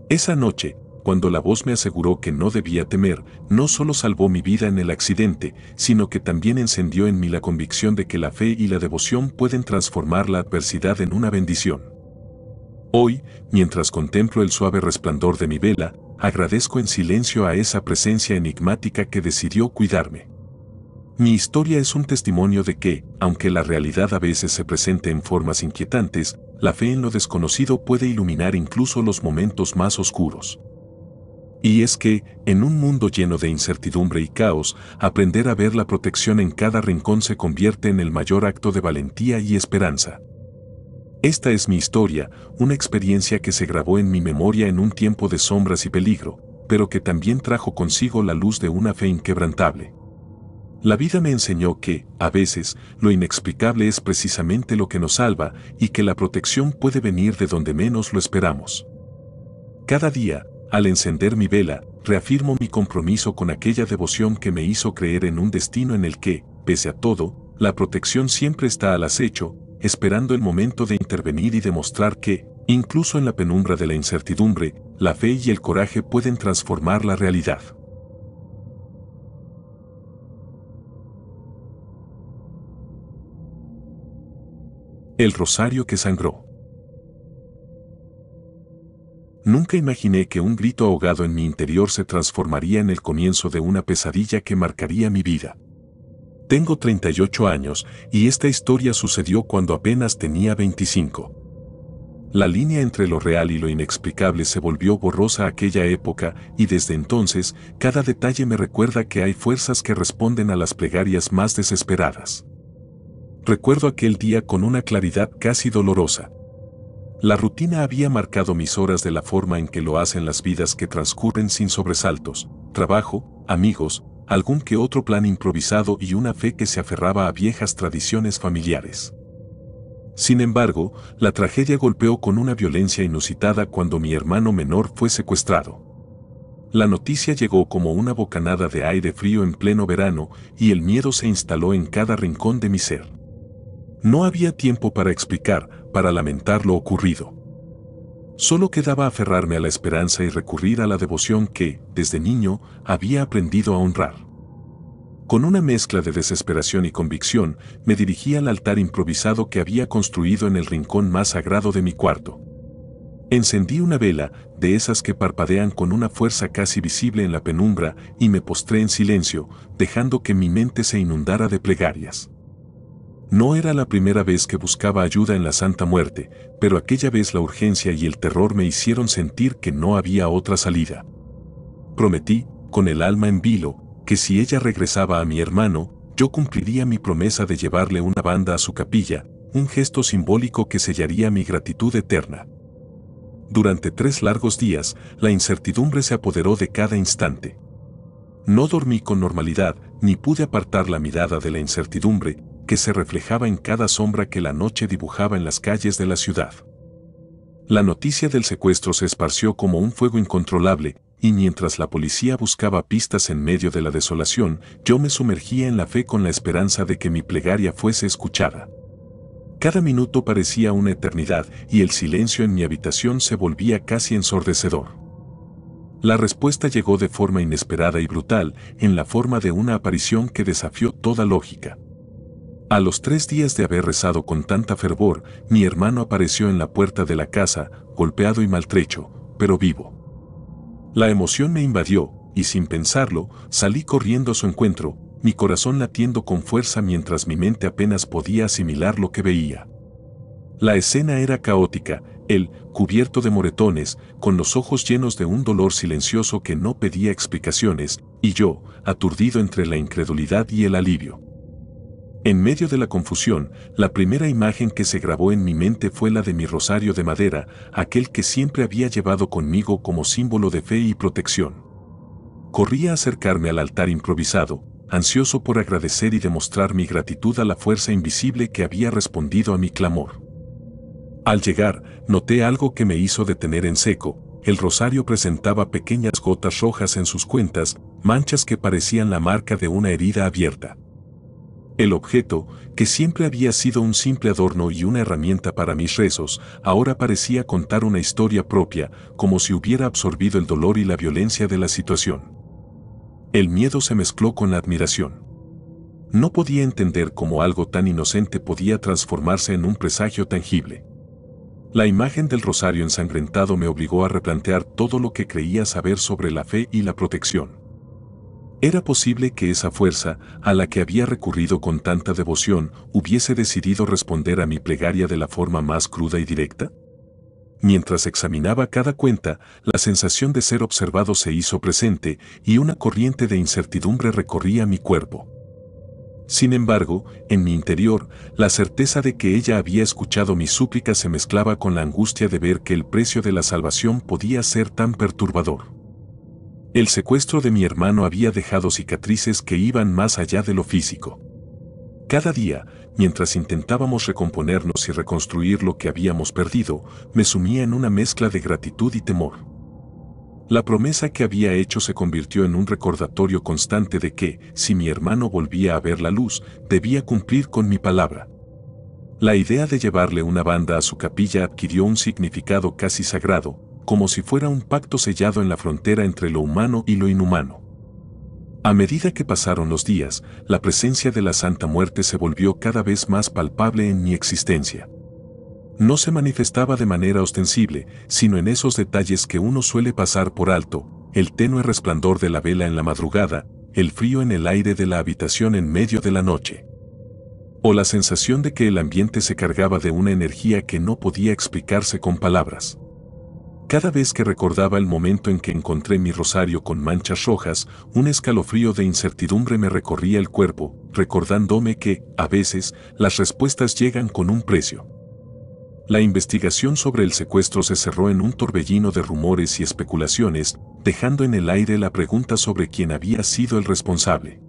Speaker 1: Esa noche, cuando la voz me aseguró que no debía temer, no solo salvó mi vida en el accidente, sino que también encendió en mí la convicción de que la fe y la devoción pueden transformar la adversidad en una bendición. Hoy, mientras contemplo el suave resplandor de mi vela, agradezco en silencio a esa presencia enigmática que decidió cuidarme. Mi historia es un testimonio de que, aunque la realidad a veces se presente en formas inquietantes, la fe en lo desconocido puede iluminar incluso los momentos más oscuros. Y es que, en un mundo lleno de incertidumbre y caos, aprender a ver la protección en cada rincón se convierte en el mayor acto de valentía y esperanza. Esta es mi historia, una experiencia que se grabó en mi memoria en un tiempo de sombras y peligro, pero que también trajo consigo la luz de una fe inquebrantable. La vida me enseñó que, a veces, lo inexplicable es precisamente lo que nos salva y que la protección puede venir de donde menos lo esperamos. Cada día, al encender mi vela, reafirmo mi compromiso con aquella devoción que me hizo creer en un destino en el que, pese a todo, la protección siempre está al acecho, esperando el momento de intervenir y demostrar que, incluso en la penumbra de la incertidumbre, la fe y el coraje pueden transformar la realidad. El rosario que sangró. Nunca imaginé que un grito ahogado en mi interior se transformaría en el comienzo de una pesadilla que marcaría mi vida. Tengo 38 años y esta historia sucedió cuando apenas tenía 25. La línea entre lo real y lo inexplicable se volvió borrosa aquella época y desde entonces cada detalle me recuerda que hay fuerzas que responden a las plegarias más desesperadas. Recuerdo aquel día con una claridad casi dolorosa. La rutina había marcado mis horas de la forma en que lo hacen las vidas que transcurren sin sobresaltos, trabajo, amigos, algún que otro plan improvisado y una fe que se aferraba a viejas tradiciones familiares. Sin embargo, la tragedia golpeó con una violencia inusitada cuando mi hermano menor fue secuestrado. La noticia llegó como una bocanada de aire frío en pleno verano y el miedo se instaló en cada rincón de mi ser. No había tiempo para explicar, para lamentar lo ocurrido. Solo quedaba aferrarme a la esperanza y recurrir a la devoción que, desde niño, había aprendido a honrar. Con una mezcla de desesperación y convicción, me dirigí al altar improvisado que había construido en el rincón más sagrado de mi cuarto. Encendí una vela, de esas que parpadean con una fuerza casi visible en la penumbra, y me postré en silencio, dejando que mi mente se inundara de plegarias. No era la primera vez que buscaba ayuda en la Santa Muerte, pero aquella vez la urgencia y el terror me hicieron sentir que no había otra salida. Prometí, con el alma en vilo, que si ella regresaba a mi hermano, yo cumpliría mi promesa de llevarle una banda a su capilla, un gesto simbólico que sellaría mi gratitud eterna. Durante 3 largos días, la incertidumbre se apoderó de cada instante. No dormí con normalidad, ni pude apartar la mirada de la incertidumbre, que se reflejaba en cada sombra que la noche dibujaba en las calles de la ciudad. La noticia del secuestro se esparció como un fuego incontrolable, y mientras la policía buscaba pistas en medio de la desolación, yo me sumergía en la fe con la esperanza de que mi plegaria fuese escuchada. Cada minuto parecía una eternidad y el silencio en mi habitación se volvía casi ensordecedor. La respuesta llegó de forma inesperada y brutal, en la forma de una aparición que desafió toda lógica. A los 3 días de haber rezado con tanta fervor, mi hermano apareció en la puerta de la casa, golpeado y maltrecho, pero vivo. La emoción me invadió, y sin pensarlo, salí corriendo a su encuentro, mi corazón latiendo con fuerza mientras mi mente apenas podía asimilar lo que veía. La escena era caótica, él, cubierto de moretones, con los ojos llenos de un dolor silencioso que no pedía explicaciones, y yo, aturdido entre la incredulidad y el alivio. En medio de la confusión, la primera imagen que se grabó en mi mente fue la de mi rosario de madera, aquel que siempre había llevado conmigo como símbolo de fe y protección. Corrí a acercarme al altar improvisado, ansioso por agradecer y demostrar mi gratitud a la fuerza invisible que había respondido a mi clamor. Al llegar, noté algo que me hizo detener en seco. El rosario presentaba pequeñas gotas rojas en sus cuentas, manchas que parecían la marca de una herida abierta. El objeto, que siempre había sido un simple adorno y una herramienta para mis rezos, ahora parecía contar una historia propia, como si hubiera absorbido el dolor y la violencia de la situación. El miedo se mezcló con la admiración. No podía entender cómo algo tan inocente podía transformarse en un presagio tangible. La imagen del rosario ensangrentado me obligó a replantear todo lo que creía saber sobre la fe y la protección. ¿Era posible que esa fuerza, a la que había recurrido con tanta devoción, hubiese decidido responder a mi plegaria de la forma más cruda y directa? Mientras examinaba cada cuenta, la sensación de ser observado se hizo presente y una corriente de incertidumbre recorría mi cuerpo. Sin embargo, en mi interior, la certeza de que ella había escuchado mis súplicas se mezclaba con la angustia de ver que el precio de la salvación podía ser tan perturbador. El secuestro de mi hermano había dejado cicatrices que iban más allá de lo físico. Cada día, mientras intentábamos recomponernos y reconstruir lo que habíamos perdido, me sumía en una mezcla de gratitud y temor. La promesa que había hecho se convirtió en un recordatorio constante de que, si mi hermano volvía a ver la luz, debía cumplir con mi palabra. La idea de llevarle una banda a su capilla adquirió un significado casi sagrado, como si fuera un pacto sellado en la frontera entre lo humano y lo inhumano. A medida que pasaron los días, la presencia de la Santa Muerte se volvió cada vez más palpable en mi existencia. No se manifestaba de manera ostensible, sino en esos detalles que uno suele pasar por alto, el tenue resplandor de la vela en la madrugada, el frío en el aire de la habitación en medio de la noche. O la sensación de que el ambiente se cargaba de una energía que no podía explicarse con palabras. Cada vez que recordaba el momento en que encontré mi rosario con manchas rojas, un escalofrío de incertidumbre me recorría el cuerpo, recordándome que, a veces, las respuestas llegan con un precio. La investigación sobre el secuestro se cerró en un torbellino de rumores y especulaciones, dejando en el aire la pregunta sobre quién había sido el responsable.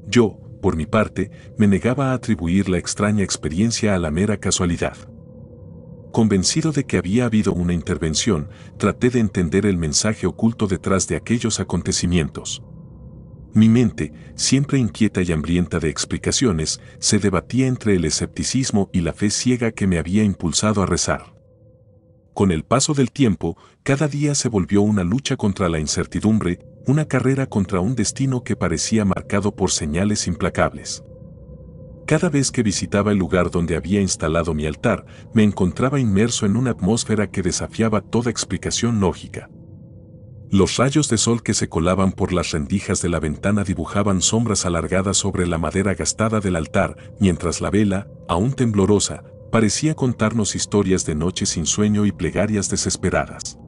Speaker 1: Yo, por mi parte, me negaba a atribuir la extraña experiencia a la mera casualidad. Convencido de que había habido una intervención, traté de entender el mensaje oculto detrás de aquellos acontecimientos. Mi mente, siempre inquieta y hambrienta de explicaciones, se debatía entre el escepticismo y la fe ciega que me había impulsado a rezar. Con el paso del tiempo, cada día se volvió una lucha contra la incertidumbre, una carrera contra un destino que parecía marcado por señales implacables. Cada vez que visitaba el lugar donde había instalado mi altar, me encontraba inmerso en una atmósfera que desafiaba toda explicación lógica. Los rayos de sol que se colaban por las rendijas de la ventana dibujaban sombras alargadas sobre la madera gastada del altar, mientras la vela, aún temblorosa, parecía contarnos historias de noches sin sueño y plegarias desesperadas.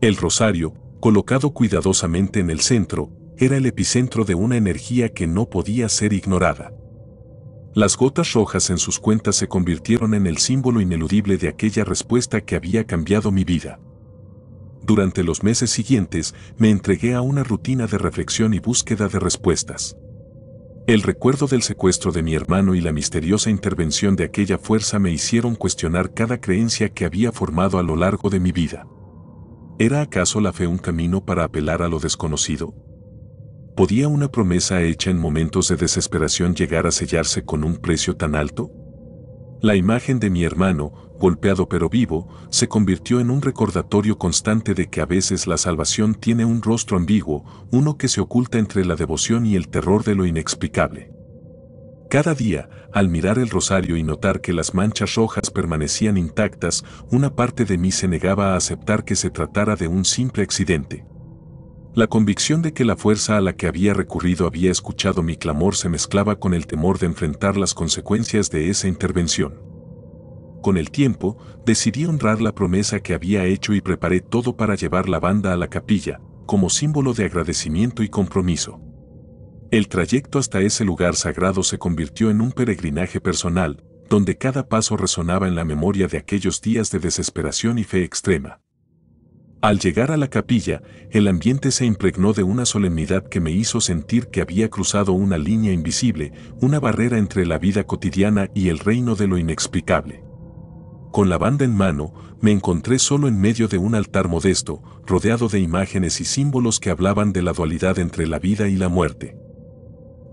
Speaker 1: El rosario, colocado cuidadosamente en el centro, era el epicentro de una energía que no podía ser ignorada. Las gotas rojas en sus cuentas se convirtieron en el símbolo ineludible de aquella respuesta que había cambiado mi vida. Durante los meses siguientes, me entregué a una rutina de reflexión y búsqueda de respuestas. El recuerdo del secuestro de mi hermano y la misteriosa intervención de aquella fuerza me hicieron cuestionar cada creencia que había formado a lo largo de mi vida. ¿Era acaso la fe un camino para apelar a lo desconocido? ¿Podía una promesa hecha en momentos de desesperación llegar a sellarse con un precio tan alto? La imagen de mi hermano, golpeado pero vivo, se convirtió en un recordatorio constante de que a veces la salvación tiene un rostro ambiguo, uno que se oculta entre la devoción y el terror de lo inexplicable. Cada día, al mirar el rosario y notar que las manchas rojas permanecían intactas, una parte de mí se negaba a aceptar que se tratara de un simple accidente. La convicción de que la fuerza a la que había recurrido había escuchado mi clamor se mezclaba con el temor de enfrentar las consecuencias de esa intervención. Con el tiempo, decidí honrar la promesa que había hecho y preparé todo para llevar la banda a la capilla, como símbolo de agradecimiento y compromiso. El trayecto hasta ese lugar sagrado se convirtió en un peregrinaje personal, donde cada paso resonaba en la memoria de aquellos días de desesperación y fe extrema. Al llegar a la capilla, el ambiente se impregnó de una solemnidad que me hizo sentir que había cruzado una línea invisible, una barrera entre la vida cotidiana y el reino de lo inexplicable. Con la banda en mano, me encontré solo en medio de un altar modesto, rodeado de imágenes y símbolos que hablaban de la dualidad entre la vida y la muerte.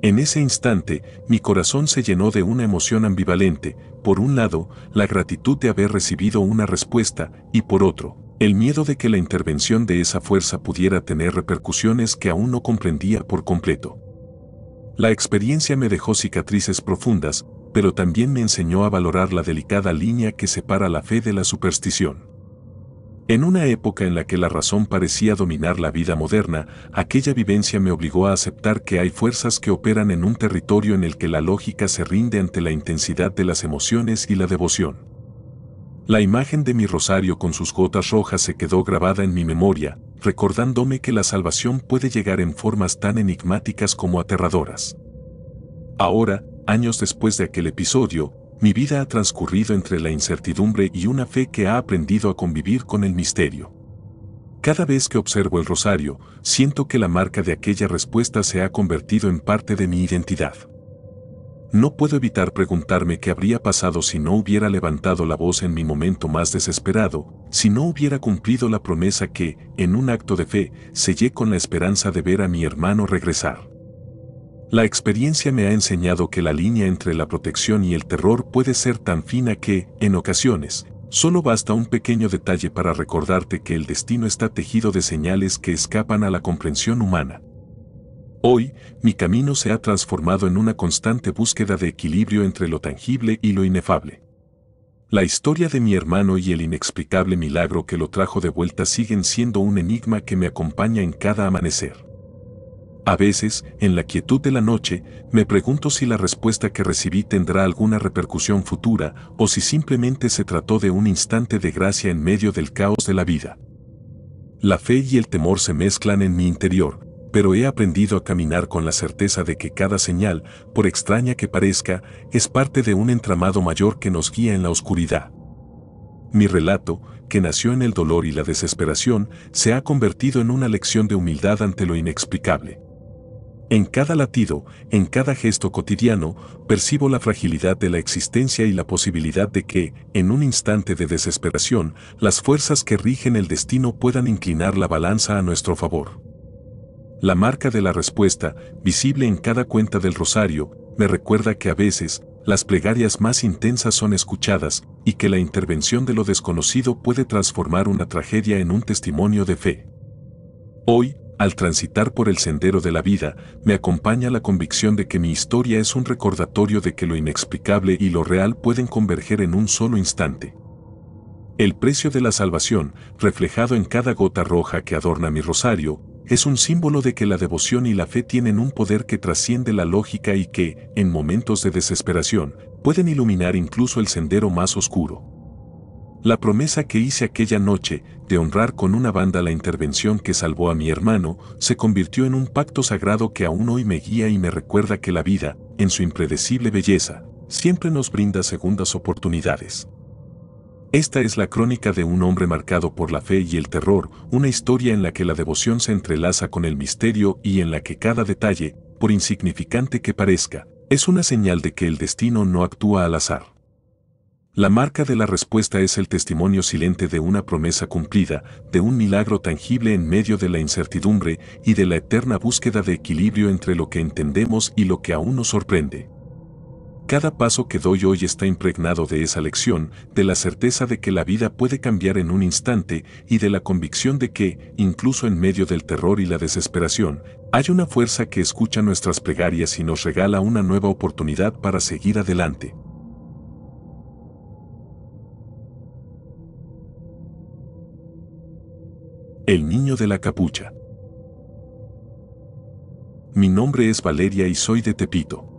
Speaker 1: En ese instante, mi corazón se llenó de una emoción ambivalente, por un lado, la gratitud de haber recibido una respuesta, y por otro, el miedo de que la intervención de esa fuerza pudiera tener repercusiones que aún no comprendía por completo. La experiencia me dejó cicatrices profundas, pero también me enseñó a valorar la delicada línea que separa la fe de la superstición. En una época en la que la razón parecía dominar la vida moderna, aquella vivencia me obligó a aceptar que hay fuerzas que operan en un territorio en el que la lógica se rinde ante la intensidad de las emociones y la devoción. La imagen de mi rosario con sus gotas rojas se quedó grabada en mi memoria, recordándome que la salvación puede llegar en formas tan enigmáticas como aterradoras. Ahora, años después de aquel episodio, mi vida ha transcurrido entre la incertidumbre y una fe que ha aprendido a convivir con el misterio. Cada vez que observo el rosario, siento que la marca de aquella respuesta se ha convertido en parte de mi identidad. No puedo evitar preguntarme qué habría pasado si no hubiera levantado la voz en mi momento más desesperado, si no hubiera cumplido la promesa que, en un acto de fe, sellé con la esperanza de ver a mi hermano regresar. La experiencia me ha enseñado que la línea entre la protección y el terror puede ser tan fina que, en ocasiones, solo basta un pequeño detalle para recordarte que el destino está tejido de señales que escapan a la comprensión humana. Hoy, mi camino se ha transformado en una constante búsqueda de equilibrio entre lo tangible y lo inefable. La historia de mi hermano y el inexplicable milagro que lo trajo de vuelta siguen siendo un enigma que me acompaña en cada amanecer. A veces, en la quietud de la noche, me pregunto si la respuesta que recibí tendrá alguna repercusión futura o si simplemente se trató de un instante de gracia en medio del caos de la vida. La fe y el temor se mezclan en mi interior, pero he aprendido a caminar con la certeza de que cada señal, por extraña que parezca, es parte de un entramado mayor que nos guía en la oscuridad. Mi relato, que nació en el dolor y la desesperación, se ha convertido en una lección de humildad ante lo inexplicable. En cada latido, en cada gesto cotidiano, percibo la fragilidad de la existencia y la posibilidad de que, en un instante de desesperación, las fuerzas que rigen el destino puedan inclinar la balanza a nuestro favor. La marca de la respuesta, visible en cada cuenta del rosario, me recuerda que a veces, las plegarias más intensas son escuchadas, y que la intervención de lo desconocido puede transformar una tragedia en un testimonio de fe. Hoy, al transitar por el sendero de la vida, me acompaña la convicción de que mi historia es un recordatorio de que lo inexplicable y lo real pueden converger en un solo instante. El precio de la salvación, reflejado en cada gota roja que adorna mi rosario, es un símbolo de que la devoción y la fe tienen un poder que trasciende la lógica y que, en momentos de desesperación, pueden iluminar incluso el sendero más oscuro. La promesa que hice aquella noche, de honrar con una banda la intervención que salvó a mi hermano, se convirtió en un pacto sagrado que aún hoy me guía y me recuerda que la vida, en su impredecible belleza, siempre nos brinda segundas oportunidades. Esta es la crónica de un hombre marcado por la fe y el terror, una historia en la que la devoción se entrelaza con el misterio y en la que cada detalle, por insignificante que parezca, es una señal de que el destino no actúa al azar. La marca de la respuesta es el testimonio silente de una promesa cumplida, de un milagro tangible en medio de la incertidumbre y de la eterna búsqueda de equilibrio entre lo que entendemos y lo que aún nos sorprende. Cada paso que doy hoy está impregnado de esa lección, de la certeza de que la vida puede cambiar en un instante y de la convicción de que, incluso en medio del terror y la desesperación, hay una fuerza que escucha nuestras plegarias y nos regala una nueva oportunidad para seguir adelante. El niño de la capucha. Mi nombre es Valeria y soy de Tepito.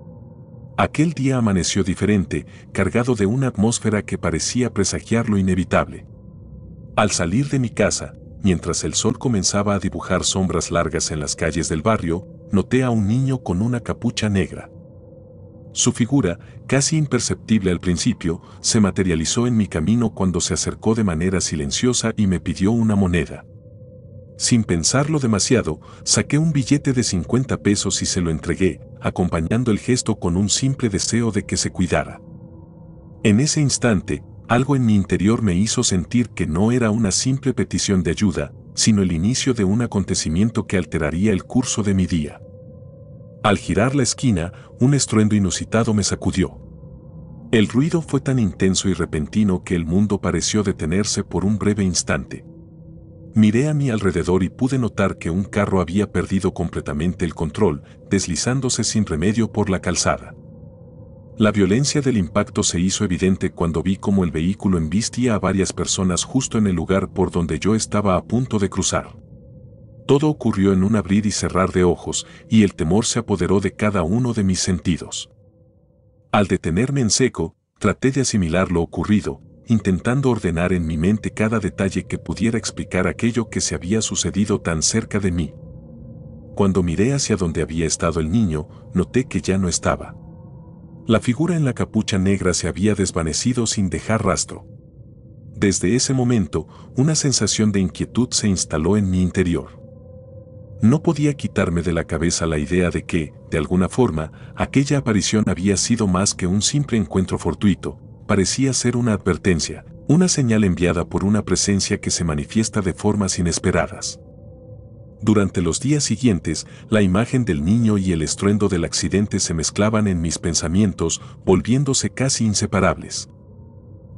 Speaker 1: Aquel día amaneció diferente, cargado de una atmósfera que parecía presagiar lo inevitable. Al salir de mi casa, mientras el sol comenzaba a dibujar sombras largas en las calles del barrio, noté a un niño con una capucha negra. Su figura, casi imperceptible al principio, se materializó en mi camino cuando se acercó de manera silenciosa y me pidió una moneda. Sin pensarlo demasiado, saqué un billete de 50 pesos y se lo entregué, acompañando el gesto con un simple deseo de que se cuidara. En ese instante, algo en mi interior me hizo sentir que no era una simple petición de ayuda, sino el inicio de un acontecimiento que alteraría el curso de mi día. Al girar la esquina, un estruendo inusitado me sacudió. El ruido fue tan intenso y repentino que el mundo pareció detenerse por un breve instante. Miré a mi alrededor y pude notar que un carro había perdido completamente el control, deslizándose sin remedio por la calzada. La violencia del impacto se hizo evidente cuando vi cómo el vehículo embistía a varias personas justo en el lugar por donde yo estaba a punto de cruzar. Todo ocurrió en un abrir y cerrar de ojos, y el temor se apoderó de cada uno de mis sentidos. Al detenerme en seco, traté de asimilar lo ocurrido, intentando ordenar en mi mente cada detalle que pudiera explicar aquello que se había sucedido tan cerca de mí. Cuando miré hacia donde había estado el niño, noté que ya no estaba. La figura en la capucha negra se había desvanecido sin dejar rastro. Desde ese momento, una sensación de inquietud se instaló en mi interior. No podía quitarme de la cabeza la idea de que, de alguna forma, aquella aparición había sido más que un simple encuentro fortuito. Parecía ser una advertencia, una señal enviada por una presencia que se manifiesta de formas inesperadas. Durante los días siguientes, la imagen del niño y el estruendo del accidente se mezclaban en mis pensamientos, volviéndose casi inseparables.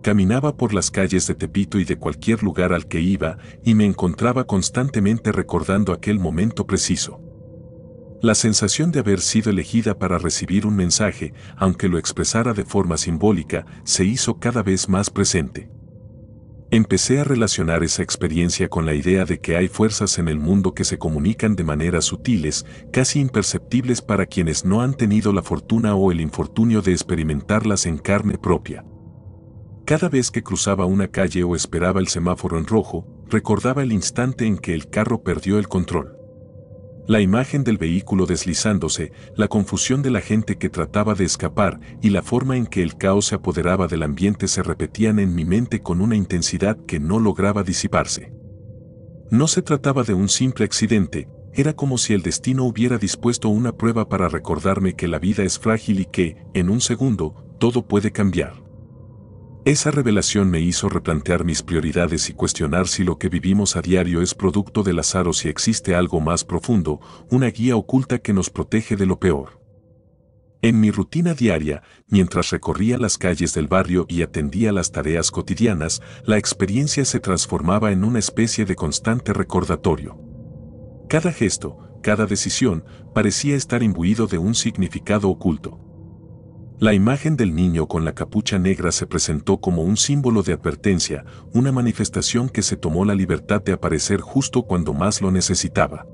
Speaker 1: Caminaba por las calles de Tepito y de cualquier lugar al que iba, y me encontraba constantemente recordando aquel momento preciso. La sensación de haber sido elegida para recibir un mensaje, aunque lo expresara de forma simbólica, se hizo cada vez más presente. Empecé a relacionar esa experiencia con la idea de que hay fuerzas en el mundo que se comunican de maneras sutiles, casi imperceptibles para quienes no han tenido la fortuna o el infortunio de experimentarlas en carne propia. Cada vez que cruzaba una calle o esperaba el semáforo en rojo, recordaba el instante en que el carro perdió el control. La imagen del vehículo deslizándose, la confusión de la gente que trataba de escapar y la forma en que el caos se apoderaba del ambiente se repetían en mi mente con una intensidad que no lograba disiparse. No se trataba de un simple accidente, era como si el destino hubiera dispuesto una prueba para recordarme que la vida es frágil y que, en un segundo, todo puede cambiar. Esa revelación me hizo replantear mis prioridades y cuestionar si lo que vivimos a diario es producto del azar o si existe algo más profundo, una guía oculta que nos protege de lo peor. En mi rutina diaria, mientras recorría las calles del barrio y atendía las tareas cotidianas, la experiencia se transformaba en una especie de constante recordatorio. Cada gesto, cada decisión, parecía estar imbuido de un significado oculto. La imagen del niño con la capucha negra se presentó como un símbolo de advertencia, una manifestación que se tomó la libertad de aparecer justo cuando más lo necesitaba.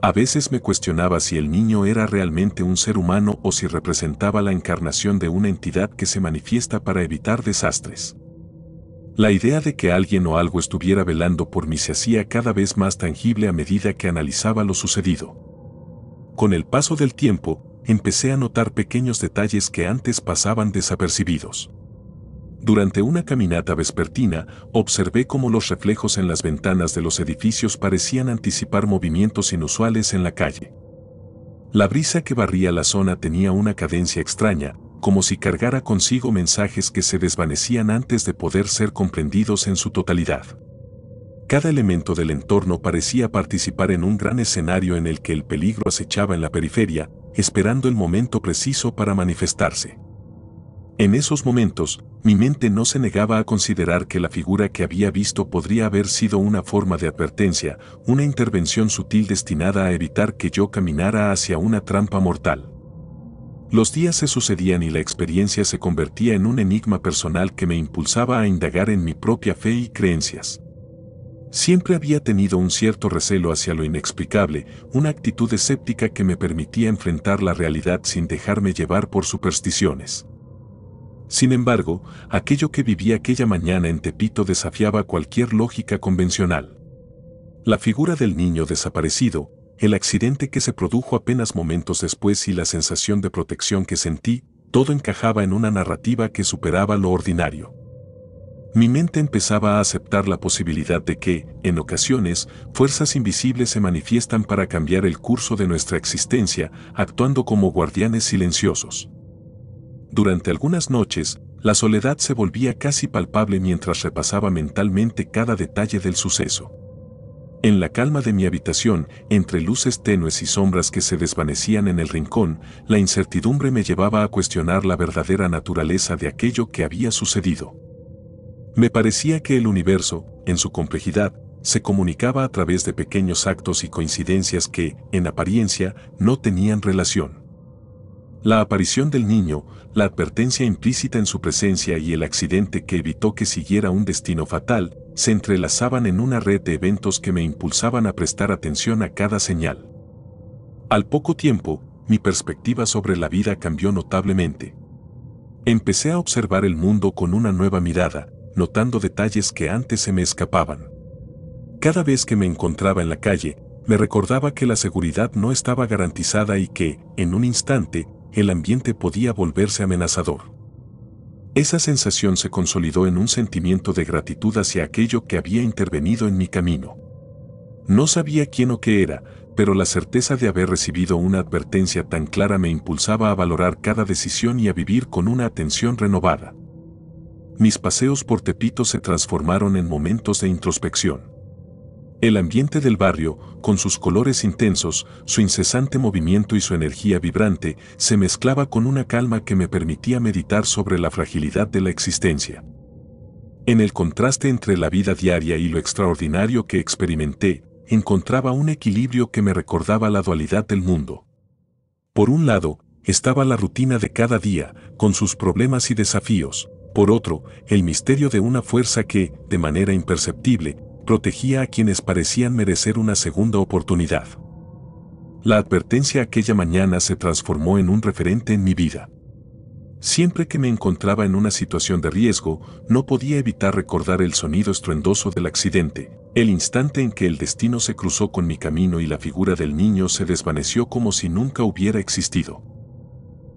Speaker 1: A veces me cuestionaba si el niño era realmente un ser humano o si representaba la encarnación de una entidad que se manifiesta para evitar desastres. La idea de que alguien o algo estuviera velando por mí se hacía cada vez más tangible a medida que analizaba lo sucedido. Con el paso del tiempo, empecé a notar pequeños detalles que antes pasaban desapercibidos. Durante una caminata vespertina, observé cómo los reflejos en las ventanas de los edificios parecían anticipar movimientos inusuales en la calle. La brisa que barría la zona tenía una cadencia extraña, como si cargara consigo mensajes que se desvanecían antes de poder ser comprendidos en su totalidad. Cada elemento del entorno parecía participar en un gran escenario en el que el peligro acechaba en la periferia, esperando el momento preciso para manifestarse. En esos momentos, mi mente no se negaba a considerar que la figura que había visto podría haber sido una forma de advertencia, una intervención sutil destinada a evitar que yo caminara hacia una trampa mortal. Los días se sucedían y la experiencia se convertía en un enigma personal que me impulsaba a indagar en mi propia fe y creencias. Siempre había tenido un cierto recelo hacia lo inexplicable, una actitud escéptica que me permitía enfrentar la realidad sin dejarme llevar por supersticiones. Sin embargo, aquello que viví aquella mañana en Tepito desafiaba cualquier lógica convencional. La figura del niño desaparecido, el accidente que se produjo apenas momentos después y la sensación de protección que sentí, todo encajaba en una narrativa que superaba lo ordinario. Mi mente empezaba a aceptar la posibilidad de que, en ocasiones, fuerzas invisibles se manifiestan para cambiar el curso de nuestra existencia, actuando como guardianes silenciosos. Durante algunas noches, la soledad se volvía casi palpable mientras repasaba mentalmente cada detalle del suceso. En la calma de mi habitación, entre luces tenues y sombras que se desvanecían en el rincón, la incertidumbre me llevaba a cuestionar la verdadera naturaleza de aquello que había sucedido. Me parecía que el universo, en su complejidad, se comunicaba a través de pequeños actos y coincidencias que, en apariencia, no tenían relación. La aparición del niño, la advertencia implícita en su presencia y el accidente que evitó que siguiera un destino fatal, se entrelazaban en una red de eventos que me impulsaban a prestar atención a cada señal. Al poco tiempo, mi perspectiva sobre la vida cambió notablemente. Empecé a observar el mundo con una nueva mirada, notando detalles que antes se me escapaban. Cada vez que me encontraba en la calle, me recordaba que la seguridad no estaba garantizada y que, en un instante, el ambiente podía volverse amenazador. Esa sensación se consolidó en un sentimiento de gratitud hacia aquello que había intervenido en mi camino. No sabía quién o qué era, pero la certeza de haber recibido una advertencia tan clara me impulsaba a valorar cada decisión y a vivir con una atención renovada. Mis paseos por Tepito se transformaron en momentos de introspección. El ambiente del barrio, con sus colores intensos, su incesante movimiento y su energía vibrante, se mezclaba con una calma que me permitía meditar sobre la fragilidad de la existencia. En el contraste entre la vida diaria y lo extraordinario que experimenté, encontraba un equilibrio que me recordaba la dualidad del mundo. Por un lado, estaba la rutina de cada día, con sus problemas y desafíos. Por otro, el misterio de una fuerza que, de manera imperceptible, protegía a quienes parecían merecer una segunda oportunidad. La advertencia aquella mañana se transformó en un referente en mi vida. Siempre que me encontraba en una situación de riesgo, no podía evitar recordar el sonido estruendoso del accidente, el instante en que el destino se cruzó con mi camino y la figura del niño se desvaneció como si nunca hubiera existido.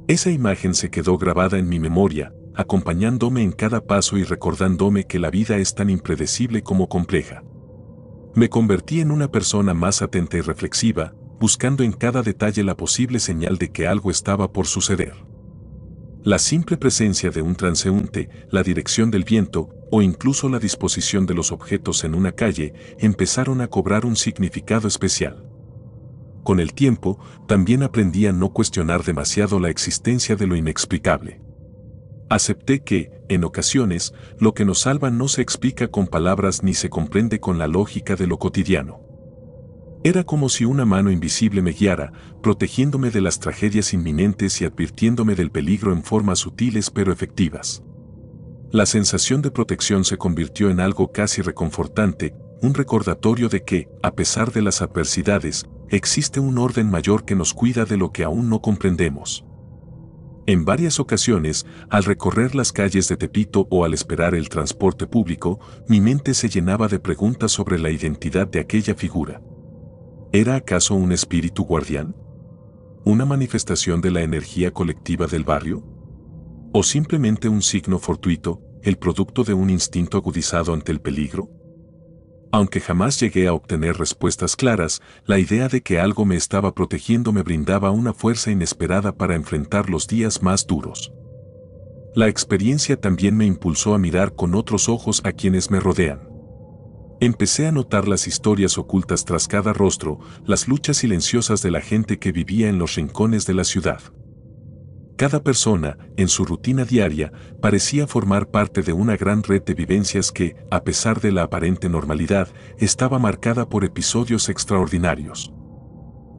Speaker 1: Esa imagen se quedó grabada en mi memoria, acompañándome en cada paso y recordándome que la vida es tan impredecible como compleja. Me convertí en una persona más atenta y reflexiva, buscando en cada detalle la posible señal de que algo estaba por suceder. La simple presencia de un transeúnte, la dirección del viento o incluso la disposición de los objetos en una calle empezaron a cobrar un significado especial. Con el tiempo, también aprendí a no cuestionar demasiado la existencia de lo inexplicable. Acepté que, en ocasiones, lo que nos salva no se explica con palabras ni se comprende con la lógica de lo cotidiano. Era como si una mano invisible me guiara, protegiéndome de las tragedias inminentes y advirtiéndome del peligro en formas sutiles pero efectivas. La sensación de protección se convirtió en algo casi reconfortante, un recordatorio de que, a pesar de las adversidades, existe un orden mayor que nos cuida de lo que aún no comprendemos. En varias ocasiones, al recorrer las calles de Tepito o al esperar el transporte público, mi mente se llenaba de preguntas sobre la identidad de aquella figura. ¿Era acaso un espíritu guardián? ¿Una manifestación de la energía colectiva del barrio? ¿O simplemente un signo fortuito, el producto de un instinto agudizado ante el peligro? Aunque jamás llegué a obtener respuestas claras, la idea de que algo me estaba protegiendo me brindaba una fuerza inesperada para enfrentar los días más duros. La experiencia también me impulsó a mirar con otros ojos a quienes me rodean. Empecé a notar las historias ocultas tras cada rostro, las luchas silenciosas de la gente que vivía en los rincones de la ciudad. Cada persona, en su rutina diaria, parecía formar parte de una gran red de vivencias que, a pesar de la aparente normalidad, estaba marcada por episodios extraordinarios.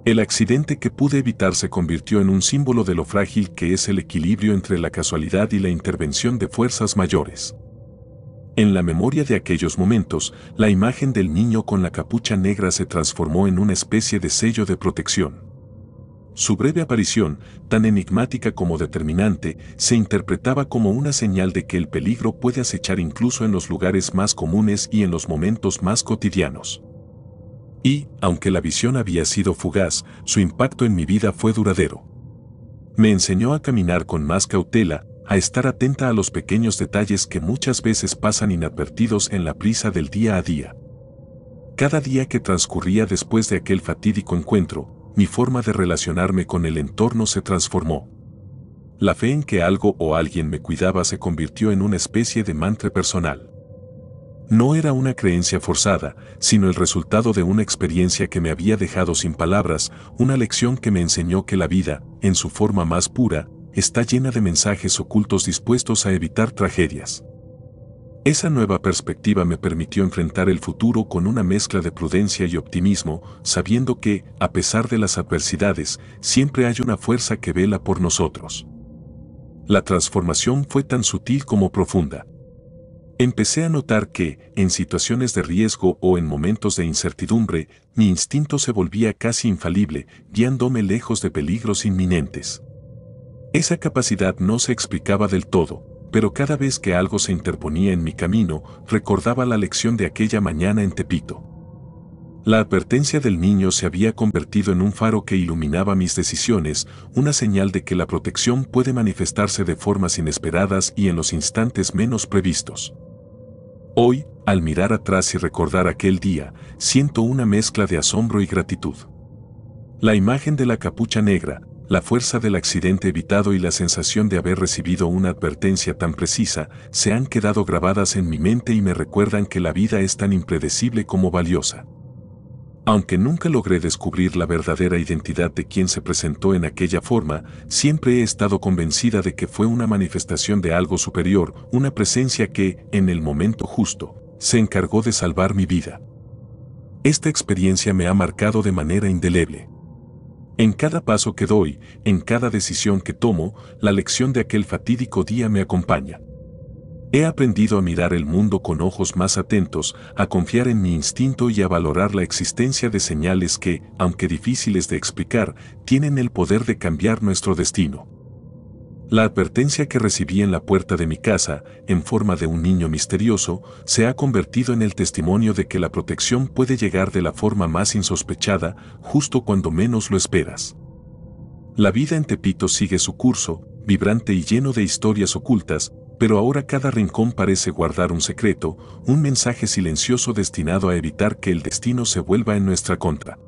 Speaker 1: El accidente que pude evitar se convirtió en un símbolo de lo frágil que es el equilibrio entre la casualidad y la intervención de fuerzas mayores. En la memoria de aquellos momentos, la imagen del niño con la capucha negra se transformó en una especie de sello de protección. Su breve aparición, tan enigmática como determinante, se interpretaba como una señal de que el peligro puede acechar incluso en los lugares más comunes y en los momentos más cotidianos. Y, aunque la visión había sido fugaz, su impacto en mi vida fue duradero. Me enseñó a caminar con más cautela, a estar atenta a los pequeños detalles que muchas veces pasan inadvertidos en la prisa del día a día. Cada día que transcurría después de aquel fatídico encuentro, mi forma de relacionarme con el entorno se transformó. La fe en que algo o alguien me cuidaba se convirtió en una especie de mantra personal. No era una creencia forzada, sino el resultado de una experiencia que me había dejado sin palabras, una lección que me enseñó que la vida, en su forma más pura, está llena de mensajes ocultos dispuestos a evitar tragedias. Esa nueva perspectiva me permitió enfrentar el futuro con una mezcla de prudencia y optimismo, sabiendo que, a pesar de las adversidades, siempre hay una fuerza que vela por nosotros. La transformación fue tan sutil como profunda. Empecé a notar que, en situaciones de riesgo o en momentos de incertidumbre, mi instinto se volvía casi infalible, guiándome lejos de peligros inminentes. Esa capacidad no se explicaba del todo, pero cada vez que algo se interponía en mi camino, recordaba la lección de aquella mañana en Tepito. La advertencia del niño se había convertido en un faro que iluminaba mis decisiones, una señal de que la protección puede manifestarse de formas inesperadas y en los instantes menos previstos. Hoy, al mirar atrás y recordar aquel día, siento una mezcla de asombro y gratitud. La imagen de la capucha negra, la fuerza del accidente evitado y la sensación de haber recibido una advertencia tan precisa se han quedado grabadas en mi mente y me recuerdan que la vida es tan impredecible como valiosa. Aunque nunca logré descubrir la verdadera identidad de quien se presentó en aquella forma, siempre he estado convencida de que fue una manifestación de algo superior, una presencia que, en el momento justo, se encargó de salvar mi vida. Esta experiencia me ha marcado de manera indeleble. En cada paso que doy, en cada decisión que tomo, la lección de aquel fatídico día me acompaña. He aprendido a mirar el mundo con ojos más atentos, a confiar en mi instinto y a valorar la existencia de señales que, aunque difíciles de explicar, tienen el poder de cambiar nuestro destino. La advertencia que recibí en la puerta de mi casa, en forma de un niño misterioso, se ha convertido en el testimonio de que la protección puede llegar de la forma más insospechada, justo cuando menos lo esperas. La vida en Tepito sigue su curso, vibrante y lleno de historias ocultas, pero ahora cada rincón parece guardar un secreto, un mensaje silencioso destinado a evitar que el destino se vuelva en nuestra contra.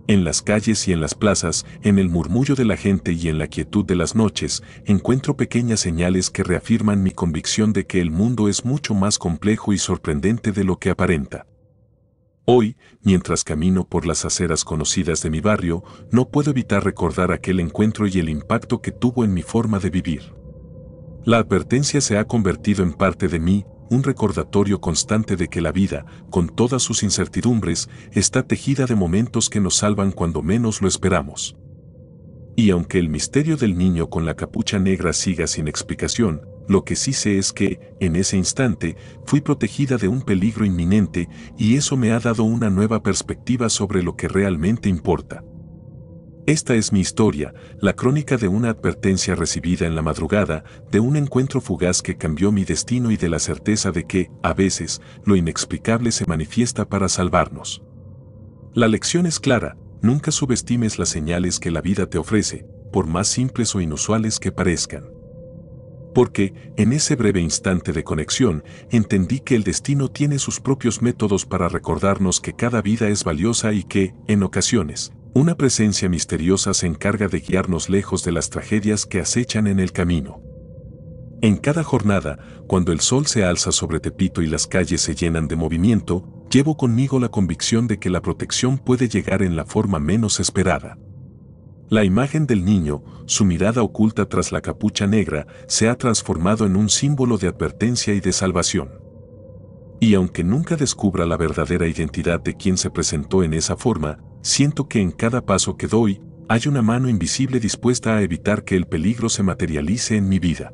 Speaker 1: En las calles y en las plazas, en el murmullo de la gente y en la quietud de las noches, encuentro pequeñas señales que reafirman mi convicción de que el mundo es mucho más complejo y sorprendente de lo que aparenta. Hoy, mientras camino por las aceras conocidas de mi barrio, no puedo evitar recordar aquel encuentro y el impacto que tuvo en mi forma de vivir. La advertencia se ha convertido en parte de mí, un recordatorio constante de que la vida, con todas sus incertidumbres, está tejida de momentos que nos salvan cuando menos lo esperamos. Y aunque el misterio del niño con la capucha negra siga sin explicación, lo que sí sé es que, en ese instante, fui protegida de un peligro inminente y eso me ha dado una nueva perspectiva sobre lo que realmente importa. Esta es mi historia, la crónica de una advertencia recibida en la madrugada, de un encuentro fugaz que cambió mi destino y de la certeza de que, a veces, lo inexplicable se manifiesta para salvarnos. La lección es clara, nunca subestimes las señales que la vida te ofrece, por más simples o inusuales que parezcan. Porque, en ese breve instante de conexión, entendí que el destino tiene sus propios métodos para recordarnos que cada vida es valiosa y que, en ocasiones, una presencia misteriosa se encarga de guiarnos lejos de las tragedias que acechan en el camino. En cada jornada, cuando el sol se alza sobre Tepito y las calles se llenan de movimiento, llevo conmigo la convicción de que la protección puede llegar en la forma menos esperada. La imagen del niño, su mirada oculta tras la capucha negra, se ha transformado en un símbolo de advertencia y de salvación. Y aunque nunca descubra la verdadera identidad de quien se presentó en esa forma, siento que en cada paso que doy, hay una mano invisible dispuesta a evitar que el peligro se materialice en mi vida.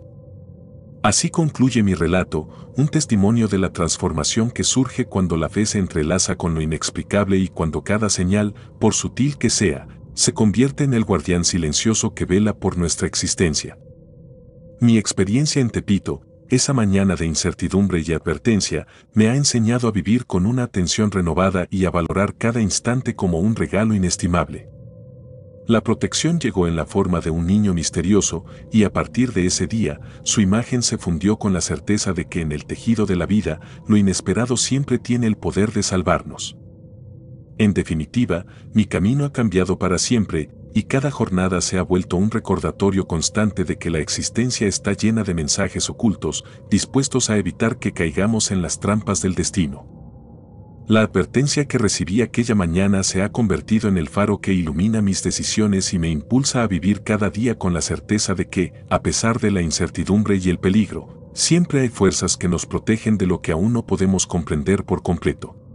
Speaker 1: Así concluye mi relato, un testimonio de la transformación que surge cuando la fe se entrelaza con lo inexplicable y cuando cada señal, por sutil que sea, se convierte en el guardián silencioso que vela por nuestra existencia. Mi experiencia en Tepito, esa mañana de incertidumbre y advertencia, me ha enseñado a vivir con una atención renovada y a valorar cada instante como un regalo inestimable. La protección llegó en la forma de un niño misterioso y a partir de ese día, su imagen se fundió con la certeza de que en el tejido de la vida, lo inesperado siempre tiene el poder de salvarnos. En definitiva, mi camino ha cambiado para siempre, y cada jornada se ha vuelto un recordatorio constante de que la existencia está llena de mensajes ocultos, dispuestos a evitar que caigamos en las trampas del destino. La advertencia que recibí aquella mañana se ha convertido en el faro que ilumina mis decisiones y me impulsa a vivir cada día con la certeza de que, a pesar de la incertidumbre y el peligro, siempre hay fuerzas que nos protegen de lo que aún no podemos comprender por completo.